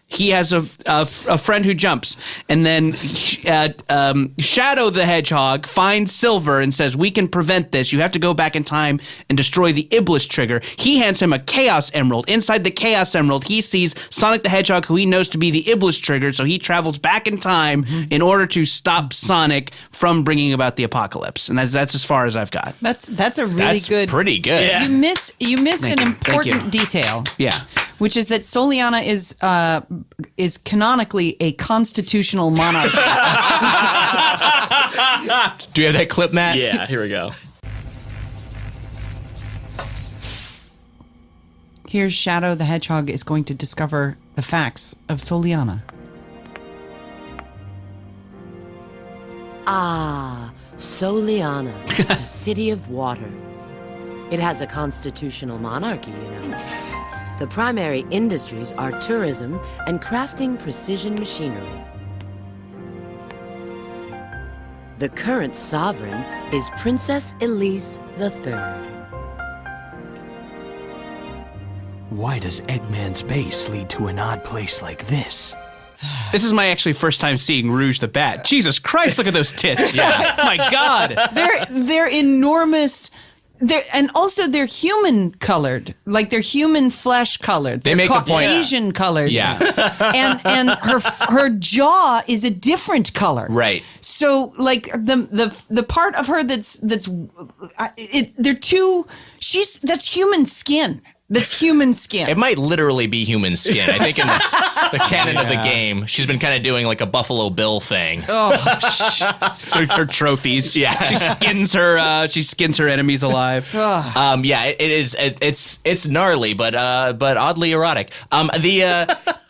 He has a friend who jumps. And then Shadow the Hedgehog finds Silver and says, we can prevent this. You have to go back in time and destroy the Iblis Trigger. He hands him a Chaos Emerald. Inside the Chaos Emerald, he sees Sonic the Hedgehog, who he knows to be the Iblis Trigger. So he travels back in time in order to stop Sonic from bringing about the apocalypse. And that's as far as I've got. That's a really good. Pretty good. Yeah. You missed an important detail. Yeah. Which is that Soliana is canonically a constitutional monarchy. Do you have that clip, Matt? Yeah, here we go. Here's Shadow the Hedgehog is going to discover the facts of Soliana. Ah, Soliana, the city of water. It has a constitutional monarchy, you know. The primary industries are tourism and crafting precision machinery. The current sovereign is Princess Elise III. Why does Eggman's base lead to an odd place like this? This is my actually first time seeing Rouge the Bat. Jesus Christ, look at those tits. My God. They're enormous. And also they're human colored, like they're human flesh colored. They're make a point. Caucasian colored. Yeah. and her jaw is a different color. Right. So like the part of her that's human skin. That's human skin. It might literally be human skin. I think in the canon of the game, she's been kind of doing like a Buffalo Bill thing. Her trophies. Yeah. She skins her enemies alive. It's gnarly, but oddly erotic.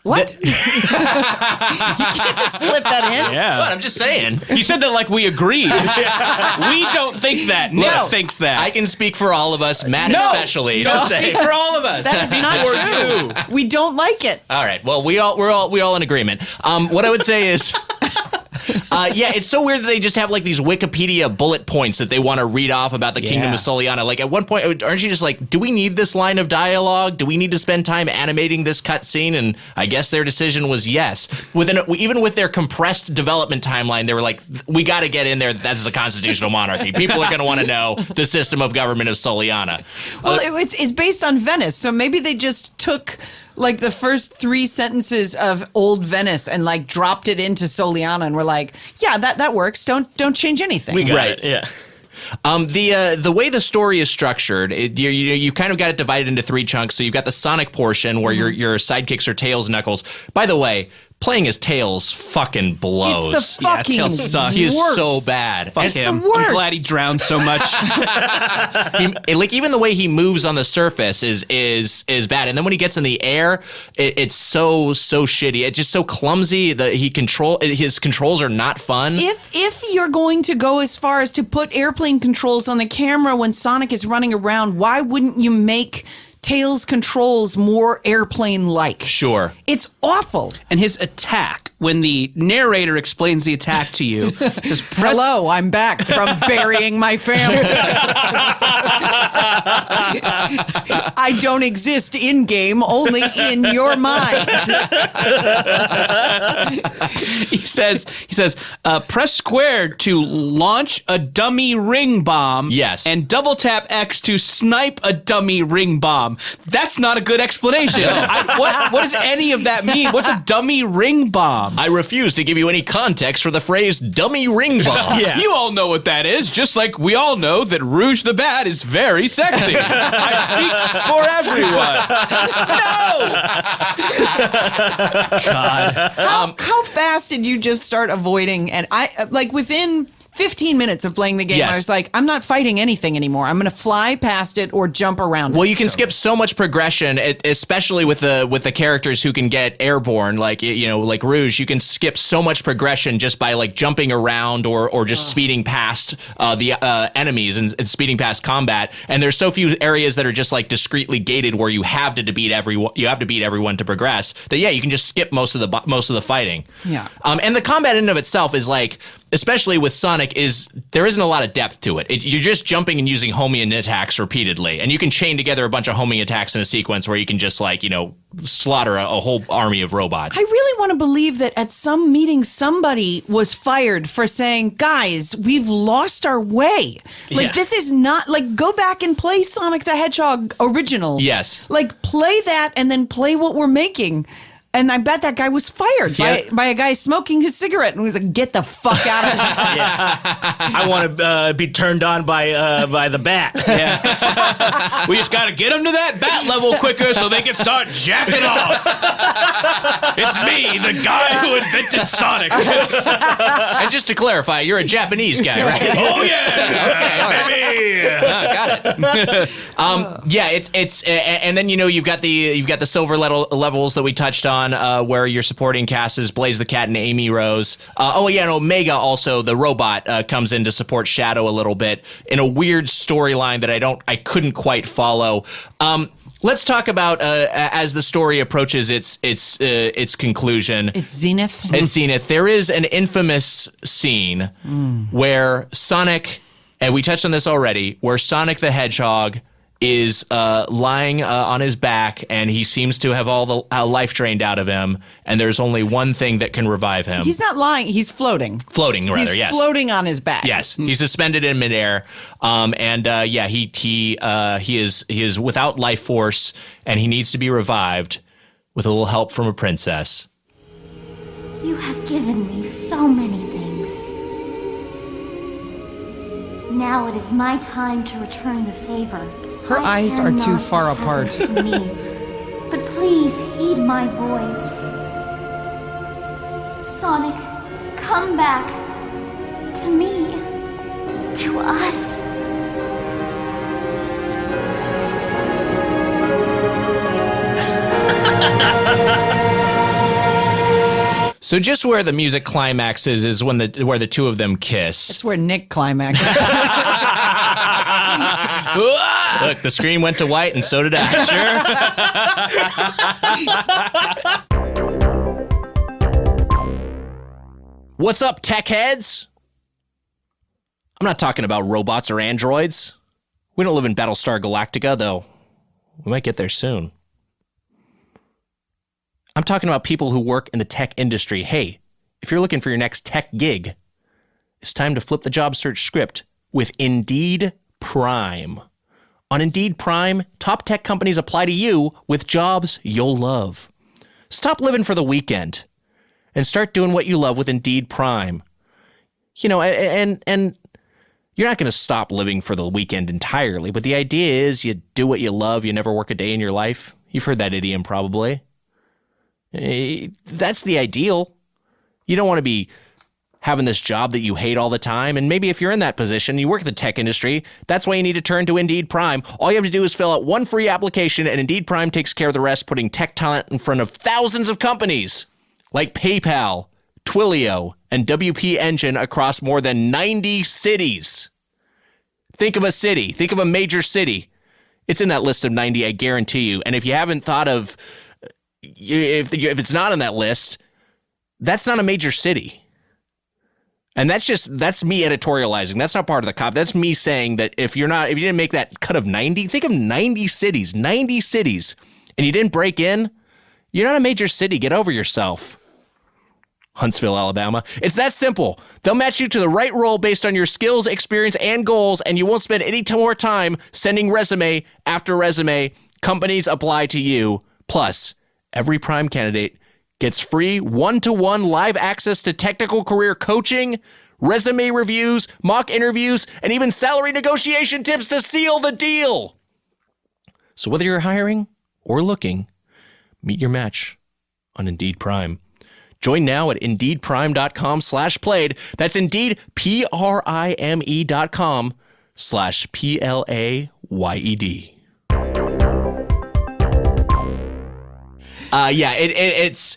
What? You can't just slip that in. Yeah. But I'm just saying. You said that like we agreed. We don't think that. Nick thinks that. I can speak for all of us, Matt especially. Don't to say. speak for all of us. That is not true. We don't like it. All right. Well, we're all in agreement. What I would say is, it's so weird that they just have like these Wikipedia bullet points that they want to read off about the Kingdom of Soliana. Like at one point, aren't you just like, do we need this line of dialogue? Do we need to spend time animating this cutscene? And I guess their decision was yes. Even with their compressed development timeline, they were like, we got to get in there. That's a constitutional monarchy. People are going to want to know the system of government of Soliana. Well, it's based on Venice, so maybe they just took like the first 3 sentences of old Venice and like dropped it into Soliana, and we're like, yeah, that works. Don't change anything. We got Right. it, yeah. The way the story is structured, you kind of got it divided into 3 chunks. So you've got the Sonic portion where your sidekicks are Tails and Knuckles. By the way, playing as Tails fucking blows. It's the fucking Tails sucks. He is worst. so bad. Fuck It's him. the worst. I'm glad he drowned so much. even the way he moves on the surface is bad, and then when he gets in the air, it's so shitty. It's just so clumsy. His controls are not fun. If you're going to go as far as to put airplane controls on the camera when Sonic is running around, why wouldn't you make Tails' controls more airplane-like? Sure. It's awful. And his attack, when the narrator explains the attack to you, says, Hello, I'm back from burying my family. I don't exist in-game, only in your mind. He says, press squared to launch a dummy ring bomb. Yes. And double tap X to snipe a dummy ring bomb. That's not a good explanation. What does any of that mean? What's a dummy ring bomb? I refuse to give you any context for the phrase dummy ring bomb. You all know what that is, just like we all know that Rouge the Bat is very sexy. I speak for everyone. No! God. How fast did you just start avoiding? And I like within 15 minutes of playing the game, Yes. I was like, I'm not fighting anything anymore. I'm going to fly past it or jump around Well, it. you can skip so much progression, especially with the characters who can get airborne, like like Rouge. You can skip so much progression just by like jumping around or just speeding past the enemies and speeding past combat. And there's so few areas that are just like discreetly gated where you have to beat everyone. You have to beat everyone to progress. That you can just skip most of the fighting. Yeah. And the combat in and of itself is like, especially with Sonic, there isn't a lot of depth to it. You're just jumping and using homing attacks repeatedly, and you can chain together a bunch of homing attacks in a sequence where you can just slaughter a whole army of robots. I really want to believe that at some meeting somebody was fired for saying, guys, we've lost our way. This is not go back and play Sonic the Hedgehog original. Yes. Play that and then play what we're making. And I bet that guy was fired by a guy smoking his cigarette, and he was like, "Get the fuck out of this!" I want to be turned on by the bat. Yeah. We just got to get them to that bat level quicker so they can start jacking off. It's me, the guy who invented Sonic. And just to clarify, you're a Japanese guy, right? Oh yeah, baby. Got it. Yeah, it's and then you've got the silver levels that we touched on, where your supporting cast is Blaze the Cat and Amy Rose. And Omega also, the robot, comes in to support Shadow a little bit in a weird storyline that I couldn't quite follow. Let's talk about as the story approaches its conclusion. It's Zenith. It's Zenith. There is an infamous scene where Sonic, and we touched on this already, where Sonic the Hedgehog is lying on his back, and he seems to have all the life drained out of him, and there's only one thing that can revive him. He's not lying. He's floating. Floating, rather, He's floating on his back. Yes, he's suspended in midair, he is without life force, and he needs to be revived with a little help from a princess. You have given me so many things. Now it is my time to return the favor. Her eyes are too far apart. To me, but please heed my voice. Sonic, come back. To me. To us. So just where the music climaxes is where the two of them kiss. That's where Nick climaxes. Look, the screen went to white, and so did I. Sure. What's up, tech heads? I'm not talking about robots or androids. We don't live in Battlestar Galactica, though. We might get there soon. I'm talking about people who work in the tech industry. Hey, if you're looking for your next tech gig, it's time to flip the job search script with Indeed Prime. On Indeed Prime, top tech companies apply to you with jobs you'll love. Stop living for the weekend and start doing what you love with Indeed Prime. And you're not going to stop living for the weekend entirely, but the idea is you do what you love, you never work a day in your life. You've heard that idiom probably. That's the ideal. You don't want to be having this job that you hate all the time. And maybe if you're in that position, you work in the tech industry, that's why you need to turn to Indeed Prime. All you have to do is fill out one free application, and Indeed Prime takes care of the rest, putting tech talent in front of thousands of companies like PayPal, Twilio, and WP Engine across more than 90 cities. Think of a city. Think of a major city. It's in that list of 90, I guarantee you. And if you haven't thought of, if it's not on that list, that's not a major city. And that's me editorializing. That's not part of the cop. That's me saying that if you didn't make that cut of 90, think of 90 cities, and you didn't break in, you're not a major city. Get over yourself. Huntsville, Alabama. It's that simple. They'll match you to the right role based on your skills, experience, and goals, and you won't spend any more time sending resume after resume. Companies apply to you. Plus, every Prime candidate gets free one-to-one live access to technical career coaching, resume reviews, mock interviews, and even salary negotiation tips to seal the deal. So whether you're hiring or looking, meet your match on Indeed Prime. Join now at IndeedPrime.com/played. That's Indeed, PRIME.com/PLAYED.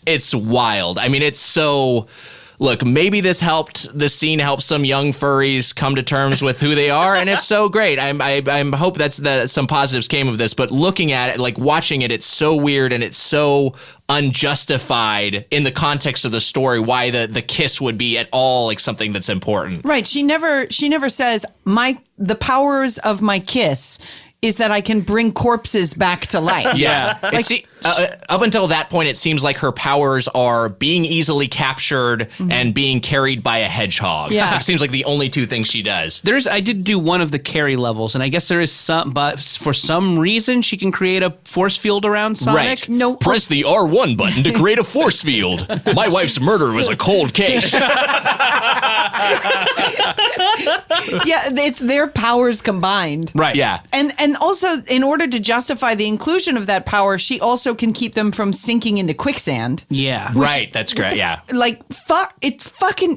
It's wild. I mean, it's so... Look, maybe this scene helped some young furries come to terms with who they are, and if so, great. I hope that some positives came of this, but looking at it, like watching it, it's so weird and it's so unjustified in the context of the story why the kiss would be at all like something that's important. Right. She never says the powers of my kiss is that I can bring corpses back to life. Yeah. Up until that point, it seems like her powers are being easily captured and being carried by a hedgehog. Yeah. It seems like the only two things she does. I did do one of the carry levels, and I guess there is some, but for some reason she can create a force field around Sonic. Right. No. Press the R1 button to create a force field. My wife's murder was a cold case. Yeah, it's their powers combined. Right. Yeah. And also, in order to justify the inclusion of that power, she also can keep them from sinking into quicksand. Yeah. Right. That's great. Yeah. Like,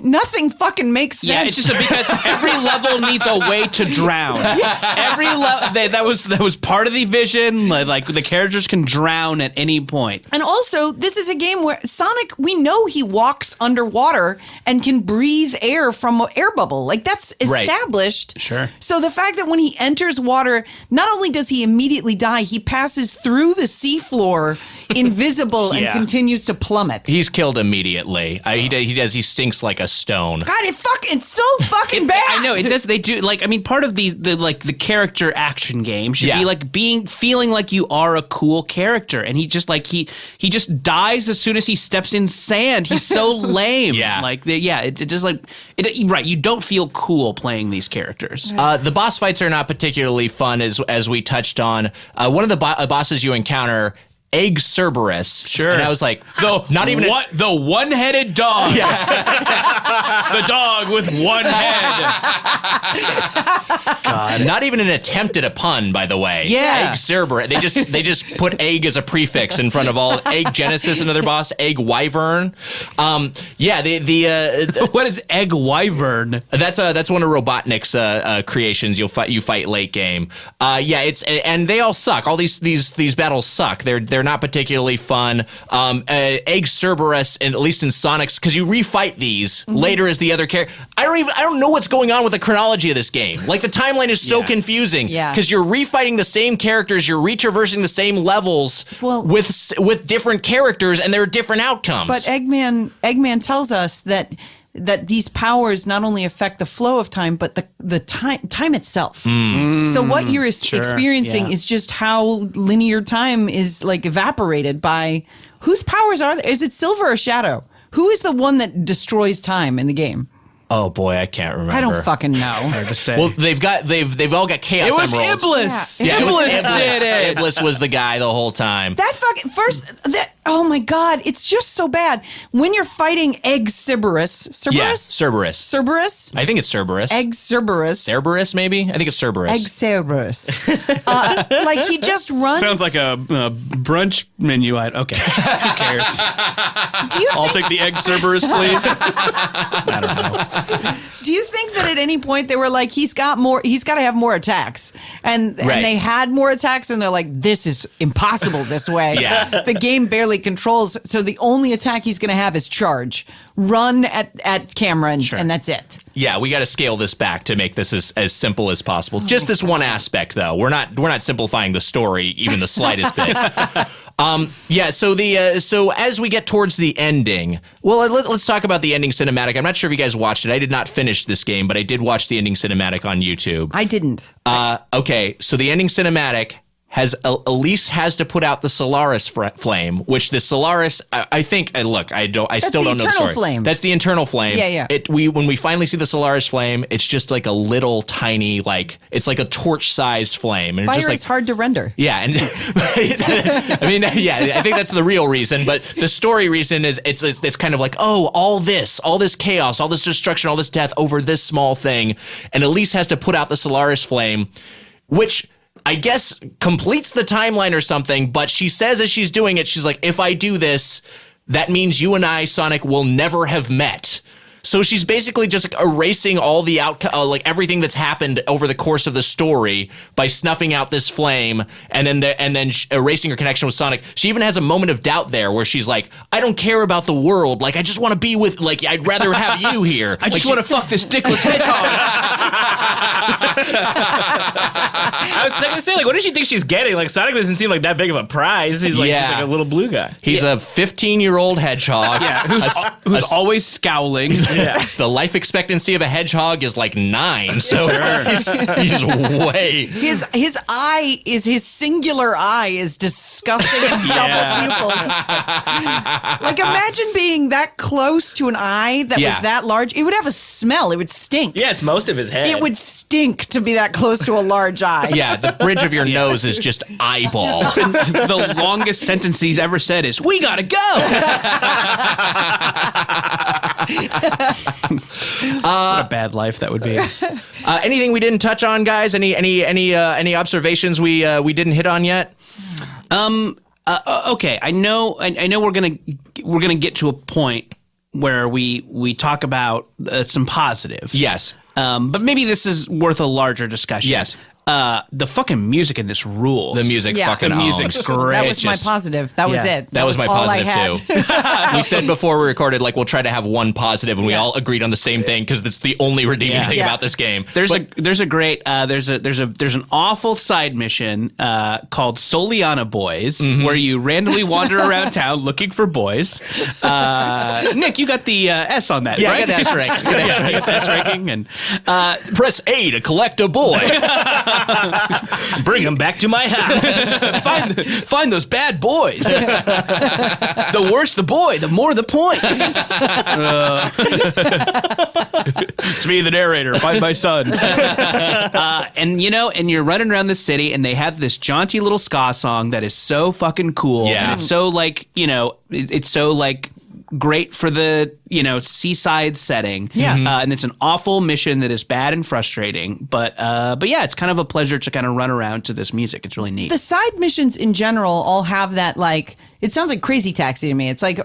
nothing fucking makes sense. Yeah, it's just because every level needs a way to drown. Every level that was part of the vision. Like the characters can drown at any point. And also, this is a game where Sonic, we know he walks underwater and can breathe air from an air bubble. Like, that's established. Sure. So the fact that when he enters water, not only does he immediately die, he passes through the seafloor invisible and continues to plummet. He's killed immediately. He does. He stinks like a stone. God, it's so fucking bad. I know it does. They do part of the character action game should be like feeling like you are a cool character, and he just dies as soon as he steps in sand. He's so lame. Right. You don't feel cool playing these characters. The boss fights are not particularly fun, as we touched on. One of the bosses you encounter, Egg Cerberus. Sure. And I was like, the one-headed dog. The dog with one head. God. Not even an attempt at a pun, by the way. Yeah. Egg Cerberus. They just put egg as a prefix in front of all. Egg Genesis, another boss. Egg Wyvern. What is Egg Wyvern? That's one of Robotnik's creations. You fight late game. And they all suck. All these battles suck. They're not particularly fun. Egg Cerberus, and at least in Sonic's, because you refight these later as the other character. I don't know what's going on with the chronology of this game. Like, the timeline is so confusing. Yeah. Because you're refighting the same characters, you're retraversing the same levels with different characters, and there are different outcomes. But Eggman tells us that these powers not only affect the flow of time, but the time itself. So what you're experiencing is just how linear time is like evaporated by whose powers are there? Is it Silver or Shadow? Who is the one that destroys time in the game? Oh boy, I can't remember. I don't fucking know. Hard to say. Well, they've all got Chaos It was Emeralds. Iblis. Yeah. Iblis did it. Iblis was the guy the whole time. Oh my God, it's just so bad. When you're fighting Egg Cerberus. Yeah, Cerberus. Cerberus? I think it's Cerberus. Egg Cerberus. Cerberus, maybe? I think it's Cerberus. Egg Cerberus. Like, he just runs. Sounds like a brunch menu item. Okay. Who cares? I'll take the Egg Cerberus, please. I don't know. Do you think that at any point they were like, he's got to have more attacks? And they had more attacks, and they're like, this is impossible this way. Yeah. The game barely controls, so the only attack he's going to have is charge. Run at camera, and that's it. Yeah, we got to scale this back to make this as simple as possible. Just this one aspect, though. We're not simplifying the story even the slightest bit. So as we get towards the ending, let's talk about the ending cinematic. I'm not sure if you guys watched it. I did not finish this game, but I did watch the ending cinematic on YouTube. I didn't. Okay, so the ending cinematic Elise has to put out the Solaris flame, which the Solaris, I think. Look, I still don't know the story. Flame. That's the internal flame. Yeah. When we finally see the Solaris flame, it's just like a little tiny, it's like a torch-sized flame. And Fire it's just is hard to render. Yeah, and I mean, I think that's the real reason. But the story reason is it's kind of like, oh, all this chaos, all this destruction, all this death over this small thing, and Elise has to put out the Solaris flame, which I guess completes the timeline or something, but she says as she's doing it, she's like, if I do this, that means you and I, Sonic, will never have met. So she's basically just erasing all the everything that's happened over the course of the story by snuffing out this flame and then erasing her connection with Sonic. She even has a moment of doubt there where she's like, I don't care about the world. Like, I just want to be with, I'd rather have you here. I just want to fuck this dickless hedgehog. I was gonna say, like, what does she think she's getting? Like, Sonic doesn't seem like that big of a prize. He's like, he's like a little blue guy. He's a 15-year-old hedgehog. Who's always scowling. The life expectancy of a hedgehog is like 9, so he's way. His eye is his singular eye is disgusting and double pupils. Like, imagine being that close to an eye that was that large. It would have a smell. It would stink. Yeah, it's most of his head. It would stink to be that close to a large eye. Yeah, the bridge of your nose is just eyeball. The longest sentence he's ever said is, "We gotta go." What a bad life that would be. Anything we didn't touch on, guys? Any observations we didn't hit on yet? Okay, I know we're gonna get to a point where we talk about some positives. Yes. But maybe this is worth a larger discussion. Yes. The fucking music in this rules. The music fucking the music's owns. great. That was my positive. That was it. That was my all I positive had. too. We said before we recorded, like, we'll try to have one positive, and we all agreed on the same thing because that's the only redeeming thing about this game. There's an awful side mission called Soliana Boys, where you randomly wander around town looking for boys. Nick, you got the S on that, Yeah, right? I got the S rank. You got the S ranking, and Press A to collect a boy. Bring him back to my house. find those bad boys. The worse the boy, the more the points. It's me, the narrator. Find my son. And you're running around the city, and they have this jaunty little ska song that is so fucking cool. Yeah. And it's so it's so great for the seaside setting. Yeah. And it's an awful mission that is bad and frustrating, but yeah, it's kind of a pleasure to kind of run around to this music. It's really neat. The side missions in general all have that, like, it sounds like Crazy Taxi to me. It's like,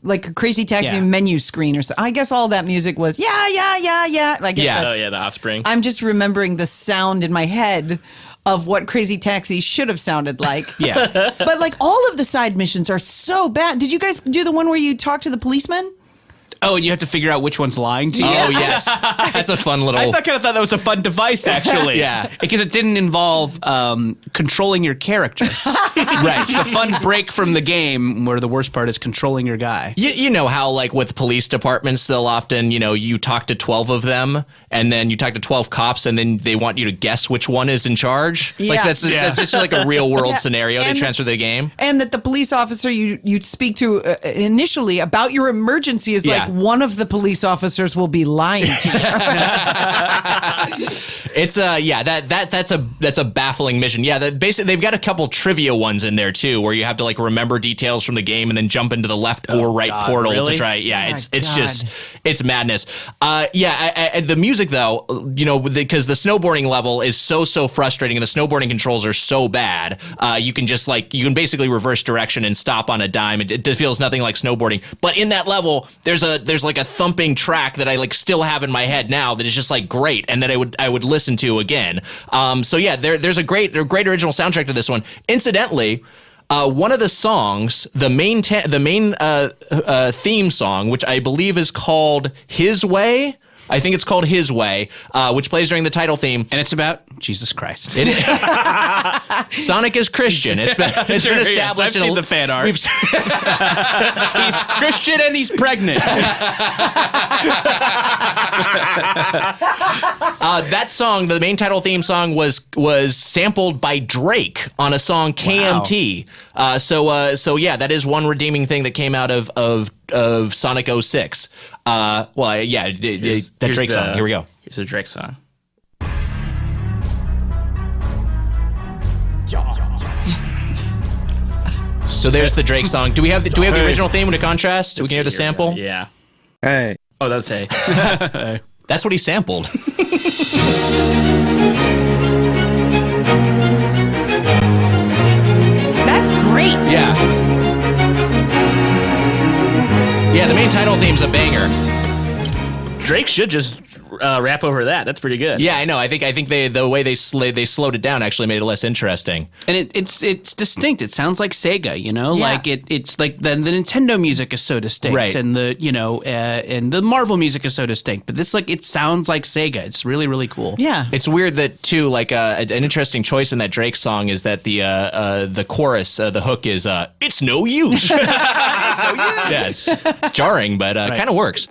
like a Crazy Taxi menu screen or something. I guess all that music was yeah. I guess that's, The Offspring. I'm just remembering the sound in my head of what Crazy Taxi should have sounded like. Yeah. But like all of the side missions are so bad. Did you guys do the one where you talk to the policeman? Oh, and you have to figure out which one's lying to you. Oh, yes. That's a fun little... I kind of thought that was a fun device, actually. Yeah. Because it didn't involve controlling your character. Right. It's a fun break from the game where the worst part is controlling your guy. You know how, like, with police departments, they'll often, you talk to 12 of them, and then you talk to 12 cops, and then they want you to guess which one is in charge? Yeah. Like, that's just like a real-world scenario they And- transfer the game. And that the police officer you speak to initially about your emergency is like one of the police officers will be lying to you. It's that's a baffling mission. Yeah, basically they've got a couple trivia ones in there too, where you have to like remember details from the game and then jump into the left or right portal to try. Yeah, it's madness. The music though, because the snowboarding level is so frustrating and the snowboarding controls are so bad. You can basically reverse direction and stop on a dime. It feels nothing like snowboarding. But in that level, there's like a thumping track that I like still have in my head now that is just like great and that I would listen to again. There's a great original soundtrack to this one. Incidentally, one of the songs, the main theme song, which I believe is called His Way. I think it's called His Way, which plays during the title theme. And it's about Jesus Christ. Sonic is Christian. It's been established. Yes, I've seen the fan art. He's Christian and he's pregnant. That song, the main title theme song, was sampled by Drake on a song KMT. Wow. That is one redeeming thing that came out of Sonic 06. That Drake song. Here we go. Here's a Drake song. So there's the Drake song. Do we have the original theme to contrast? We can hear the sample. Yeah. Hey. Oh, that's hey. That's what he sampled. That's great. Yeah. Yeah, the main title theme's a banger. Drake should just rap over that. That's pretty good. Yeah, I know. I think the way they slowed it down actually made it less interesting. And it's distinct. It sounds like Sega, Yeah. like it's like the Nintendo music is so distinct, Right. and and the Marvel music is so distinct. But this it sounds like Sega. It's really really cool. Yeah. It's weird that too. Like an interesting choice in that Drake song is that the chorus, the hook is "It's no use." It's no use. Yeah, it's jarring, but kind of works.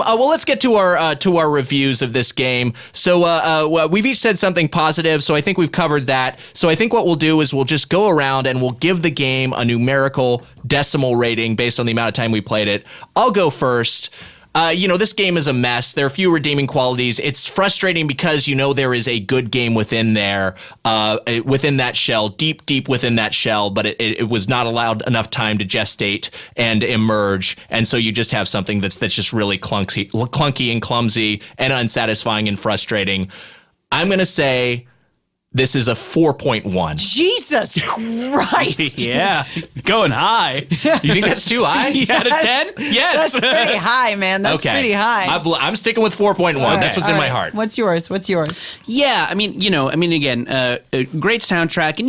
Well, let's get to our reviews of this game. So we've each said something positive, so I think we've covered that. So I think what we'll do is we'll just go around and we'll give the game a numerical decimal rating based on the amount of time we played it. I'll go first. This game is a mess. There are few redeeming qualities. It's frustrating because there is a good game within there, within that shell, deep within that shell, but it was not allowed enough time to gestate and emerge, and so you just have something that's just really clunky and clumsy and unsatisfying and frustrating. I'm gonna say this is a 4.1. Jesus Christ. Yeah, going high. You think that's too high? Out of 10? Yes. That's pretty high, man. That's Okay. pretty high. I'm sticking with 4.1. That's what's in my heart. What's yours? Yeah, again, a great soundtrack,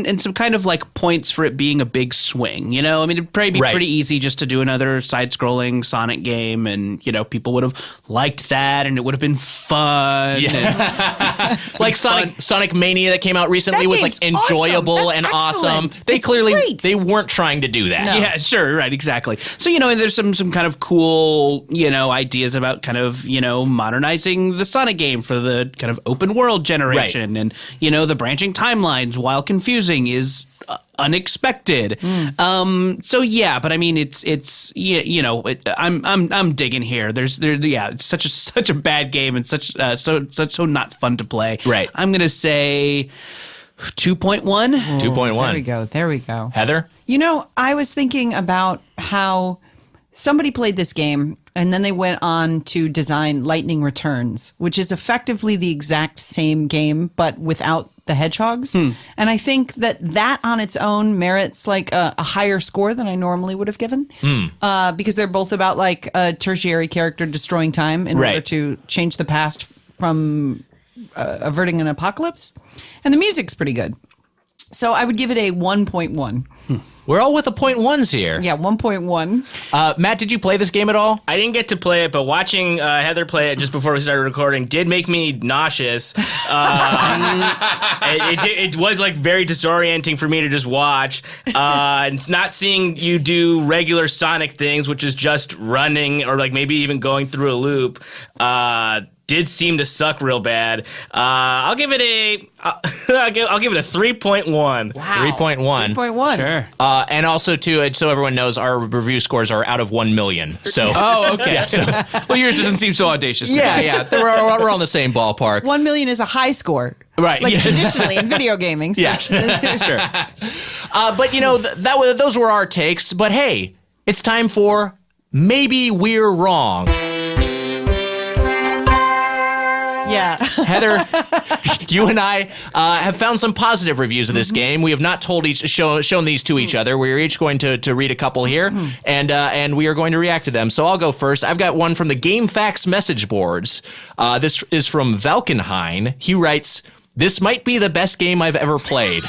and some kind of like points for it being a big swing. It'd probably be Right. pretty easy just to do another side-scrolling Sonic game, and people would have liked that, and it would have been fun. Yeah. Like Sonic Mania that came out recently That was like game's enjoyable awesome. and That's awesome. excellent. They It's clearly great. they weren't trying to do that. No. Yeah, sure, right, exactly. So, and there's some kind of cool, ideas about kind of, modernizing the Sonic game for the kind of open world generation. Right. And, the branching timelines, while confusing, is unexpected. So yeah, but I mean, I'm digging here. It's such a bad game and so not fun to play. Right. I'm gonna say 2.1. 2.1. There we go. Heather? I was thinking about how somebody played this game and then they went on to design Lightning Returns, which is effectively the exact same game, but without the hedgehogs. And I think that on its own merits like a higher score than I normally would have given, because they're both about like a tertiary character destroying time in order Right. to change the past from averting an apocalypse. And the music's pretty good. So I would give it a 1.1. We're all with the 0.1s here. Yeah, 1.1. Matt, did you play this game at all? I didn't get to play it, but watching Heather play it just before we started recording did make me nauseous. It was like very disorienting for me to just watch. It's not seeing you do regular Sonic things, which is just running or like maybe even going through a loop. Did seem to suck real bad. I'll give it a 3.1. Wow. 3.1. 3.1. Sure. And also, too, so everyone knows, our review scores are out of 1 million. So, Oh, okay. Well, yours doesn't seem so audacious. yeah, we're on the same ballpark. 1 million is a high score. Right. Like yeah. traditionally in video gaming. So. Yeah. Sure. But those were our takes. But hey, it's time for Maybe We're Wrong. Yeah. Heather, you and I have found some positive reviews of this game. We have not shown these to each other. We're each going to read a couple here, and we are going to react to them. So I'll go first. I've got one from the GameFAQs message boards. This is from Valkenhain. He writes, "This might be the best game I've ever played.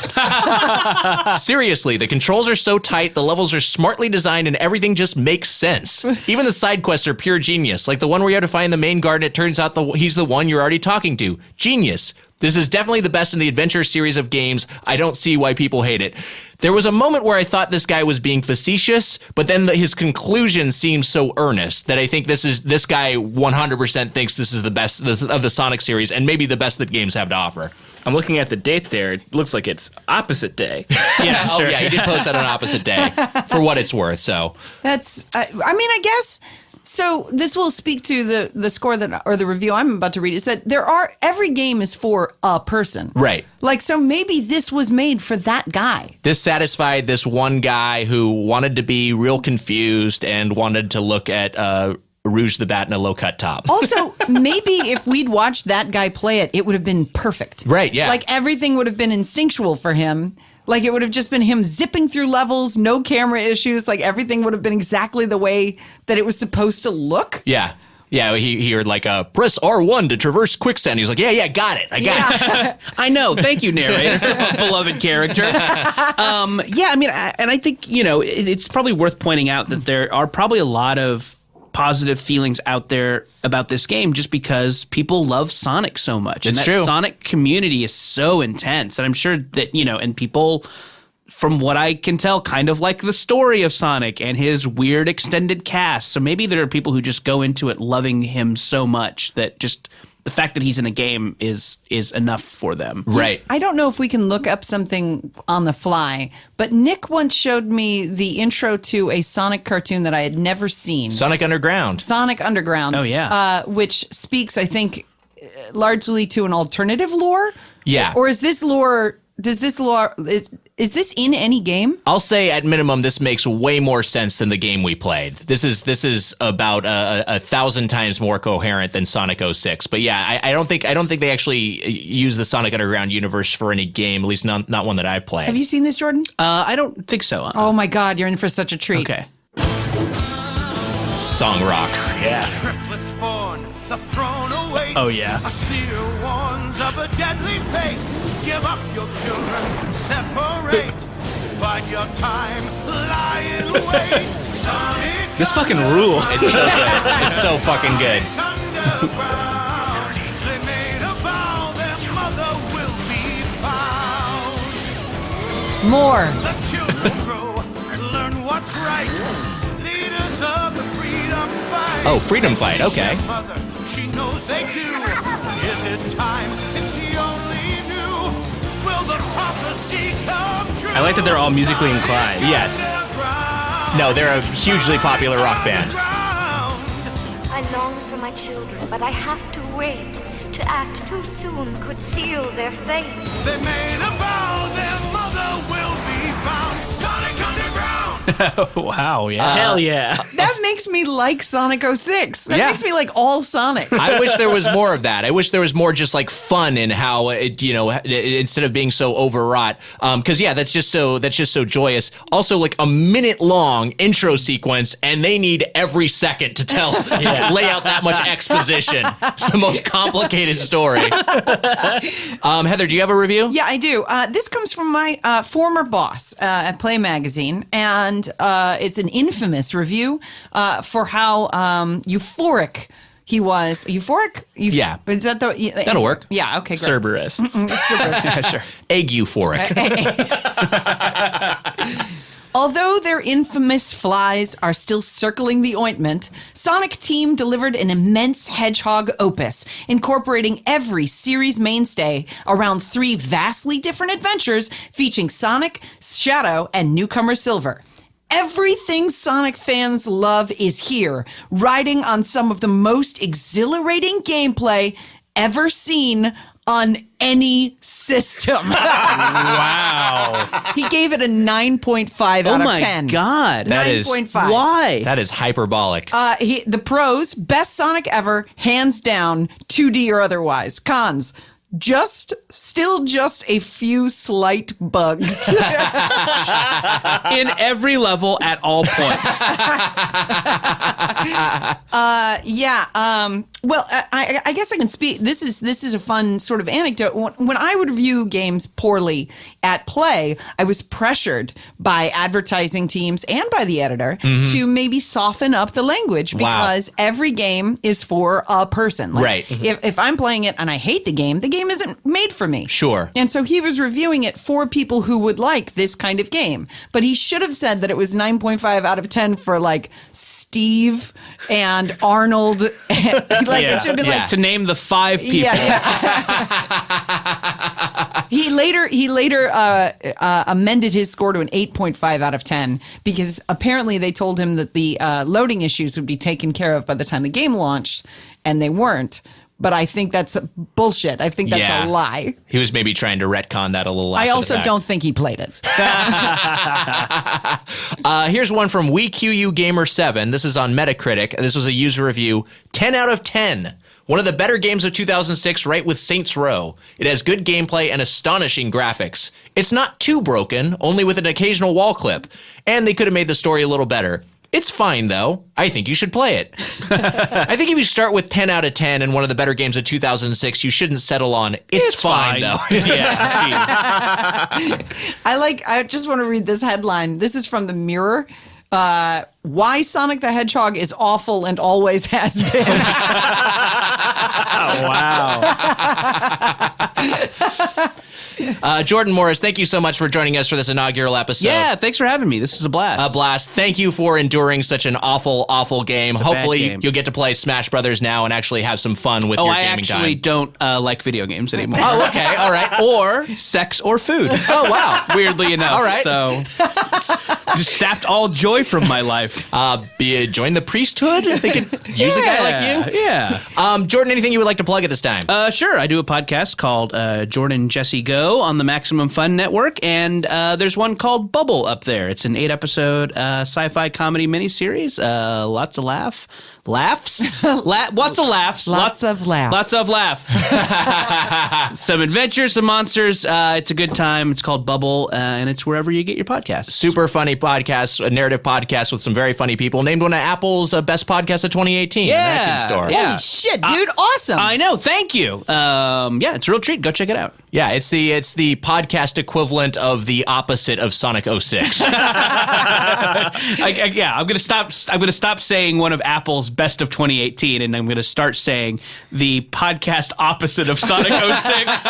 Seriously, the controls are so tight, the levels are smartly designed, and everything just makes sense. Even the side quests are pure genius. Like the one where you have to find the main guard, and it turns out he's the one you're already talking to. Genius. This is definitely the best in the adventure series of games. I don't see why people hate it. There was a moment where I thought this guy was being facetious, but then his conclusion seems so earnest that I think this guy 100% thinks this is the best of the Sonic series and maybe the best that games have to offer." I'm looking at the date there. It looks like it's opposite day. Yeah, sure. Oh yeah, he did post that on opposite day for what it's worth. So That's, I mean, I guess, so this will speak to the score or the review I'm about to read, is that every game is for a person. right. Like, so maybe this was made for that guy. This satisfied this one guy who wanted to be real confused and wanted to look at Rouge the Bat and a low-cut top. Also, maybe if we'd watched that guy play it, it would have been perfect. Right, yeah. Like everything would have been instinctual for him. Like it would have just been him zipping through levels, no camera issues. Like everything would have been exactly the way that it was supposed to look. Yeah. Yeah, he heard like, press R1 to traverse quicksand. He's like, yeah, got it. I got it. I know. Thank you, narrator. Beloved character. I mean, and I think, it's probably worth pointing out that there are probably a lot of positive feelings out there about this game just because people love Sonic so much. It's and that true. Sonic community is so intense. And I'm sure that, and people, from what I can tell, kind of like the story of Sonic and his weird extended cast. So maybe there are people who just go into it loving him so much that just the fact that he's in a game is enough for them. Right. I don't know if we can look up something on the fly, but Nick once showed me the intro to a Sonic cartoon that I had never seen. Sonic Underground. Sonic Underground. Oh, yeah. Which speaks, I think, largely to an alternative lore. Yeah. Or is this lore... Is this in any game? I'll say at minimum this makes way more sense than the game we played. This is about 1,000 times more coherent than Sonic 06. But yeah, I don't think they actually use the Sonic Underground universe for any game, at least not one that I've played. Have you seen this, Jordan? I don't think so. Oh my God, you're in for such a treat. Okay. Song rocks. Yeah. Triplets born, the throne awaits. Oh, yeah. A seer warns of a deadly fate. Give up your children, separate. Bide your time, lie in wait. Sonic This fucking rules. It's so good. It's so fucking good. Underground. They made a vow their mother will be found. More. The children grow, learn what's right. Leaders of the freedom fight. Oh, freedom fight, okay. Their mother, she knows they do. Is it time if she only knew? Will the prophecy come true? I like that they're all musically inclined. Yes. No, they're a hugely popular rock band. I long for my children, but I have to wait. To act too soon could seal their fate. They made a vow their mother will be found. Sonic Underground. Wow, yeah. Hell yeah. That makes me like Sonic 06. That Yeah. makes me like all Sonic. I wish there was more of that. I wish there was more just like fun in how it, instead of being so overwrought. Because that's just so joyous. Also, like a minute long intro sequence, and they need every second to to lay out that much exposition. It's the most complicated story. Heather, do you have a review? Yeah, I do. This comes from my former boss at Play Magazine, and it's an infamous review for how euphoric he was. Euphoric? Yeah. Is that the... That'll work. Yeah, okay, great. Cerberus. Cerberus. Sure. Egg euphoric. Although their infamous flies are still circling the ointment, Sonic Team delivered an immense hedgehog opus, incorporating every series mainstay around 3 vastly different adventures featuring Sonic, Shadow, and newcomer Silver. Everything Sonic fans love is here, riding on some of the most exhilarating gameplay ever seen on any system. Wow. He gave it a 9.5 out of 10. Oh my God. That is- 9.5. Why? That is hyperbolic. The pros, best Sonic ever, hands down, 2D or otherwise. Cons, still just a few slight bugs. In every level at all points. Well, I guess I can speak. This is a fun sort of anecdote. When I would review games poorly at Play, I was pressured by advertising teams and by the editor to maybe soften up the language because every game is for a person. Like, Right. If I'm playing it and I hate the game isn't made for me. Sure. And so he was reviewing it for people who would like this kind of game. But he should have said that it was 9.5 out of 10 for like Steve and Arnold. It should have been like To name the 5 people. yeah. He later amended his score to an 8.5 out of 10 because apparently they told him that the loading issues would be taken care of by the time the game launched, and they weren't. but I think that's bullshit. I think that's Yeah. a lie. He was maybe trying to retcon that a little. I after the also fact. don't think he played it. Here's one from WeQUGamer7. This is on Metacritic. This was a user review. 10 out of 10. One of the better games of 2006, right with Saints Row. It has good gameplay and astonishing graphics. It's not too broken, only with an occasional wall clip. And they could have made the story a little better. It's fine, though. I think you should play it. I think if you start with 10 out of 10 and one of the better games of 2006, you shouldn't settle on it's fine, though. Yeah, I just want to read this headline. This is from the Mirror. Why Sonic the Hedgehog is awful and always has been. Jordan Morris, thank you so much for joining us for this inaugural episode. Yeah, thanks for having me. This is a blast. A blast. Thank you for enduring such an awful, awful game. Hopefully game. you'll get to play Smash Brothers now and actually have some fun with your I gaming time. actually don't like video games anymore. Oh, okay. All right. Or sex or food. Oh, wow. Weirdly enough. All right. So just sapped all joy from my life. Join the priesthood? They could use a guy like you? Yeah. Jordan, anything you would like to plug at this time? Sure. I do a podcast called Jordan Jesse Go on the Maximum Fun Network, and there's one called Bubble up there. It's an 8-episode sci-fi comedy miniseries. Lots of laughs. Lots of laughs. Lots of laughs. Lots of laugh. Some adventures, some monsters. It's a good time. It's called Bubble, and it's wherever you get your podcasts. Super funny podcast, a narrative podcast with some very funny people. Named one of Apple's best podcasts of 2018 Yeah. on the iTunes Store. Yeah. Holy shit, dude. Awesome. I know. Thank you. Yeah, it's a real treat. Go check it out. Yeah, it's the podcast equivalent of the opposite of Sonic 06. I'm gonna stop saying one of Apple's best of 2018, and I'm gonna start saying the podcast opposite of Sonic 06.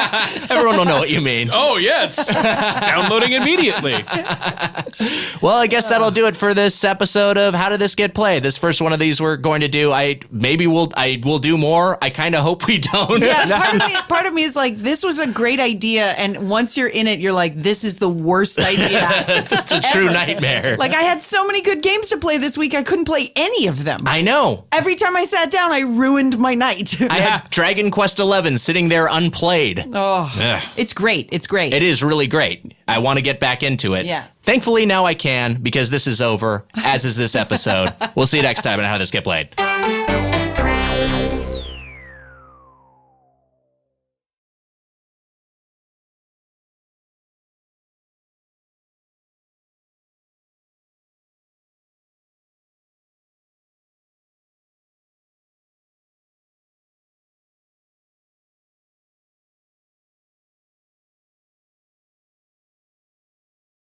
Everyone will know what you mean. Oh yes, downloading immediately. Well, I guess that'll do it for this episode of How Did This Get Played? This first one of these we're going to do. I will do more. I kind of hope we don't. Yeah, part of me is like, this was a great idea, and once you're in it, you're like, this is the worst idea. It's a true nightmare. Like, I had so many good games to play this week, I couldn't play any of them. I know. Every time I sat down, I ruined my night. I had Dragon Quest XI sitting there unplayed. Oh, Ugh. it's great. It's great. It is really great. I want to get back into it. Yeah. Thankfully, now I can, because this is over, as is this episode. We'll see you next time on How This Get Played.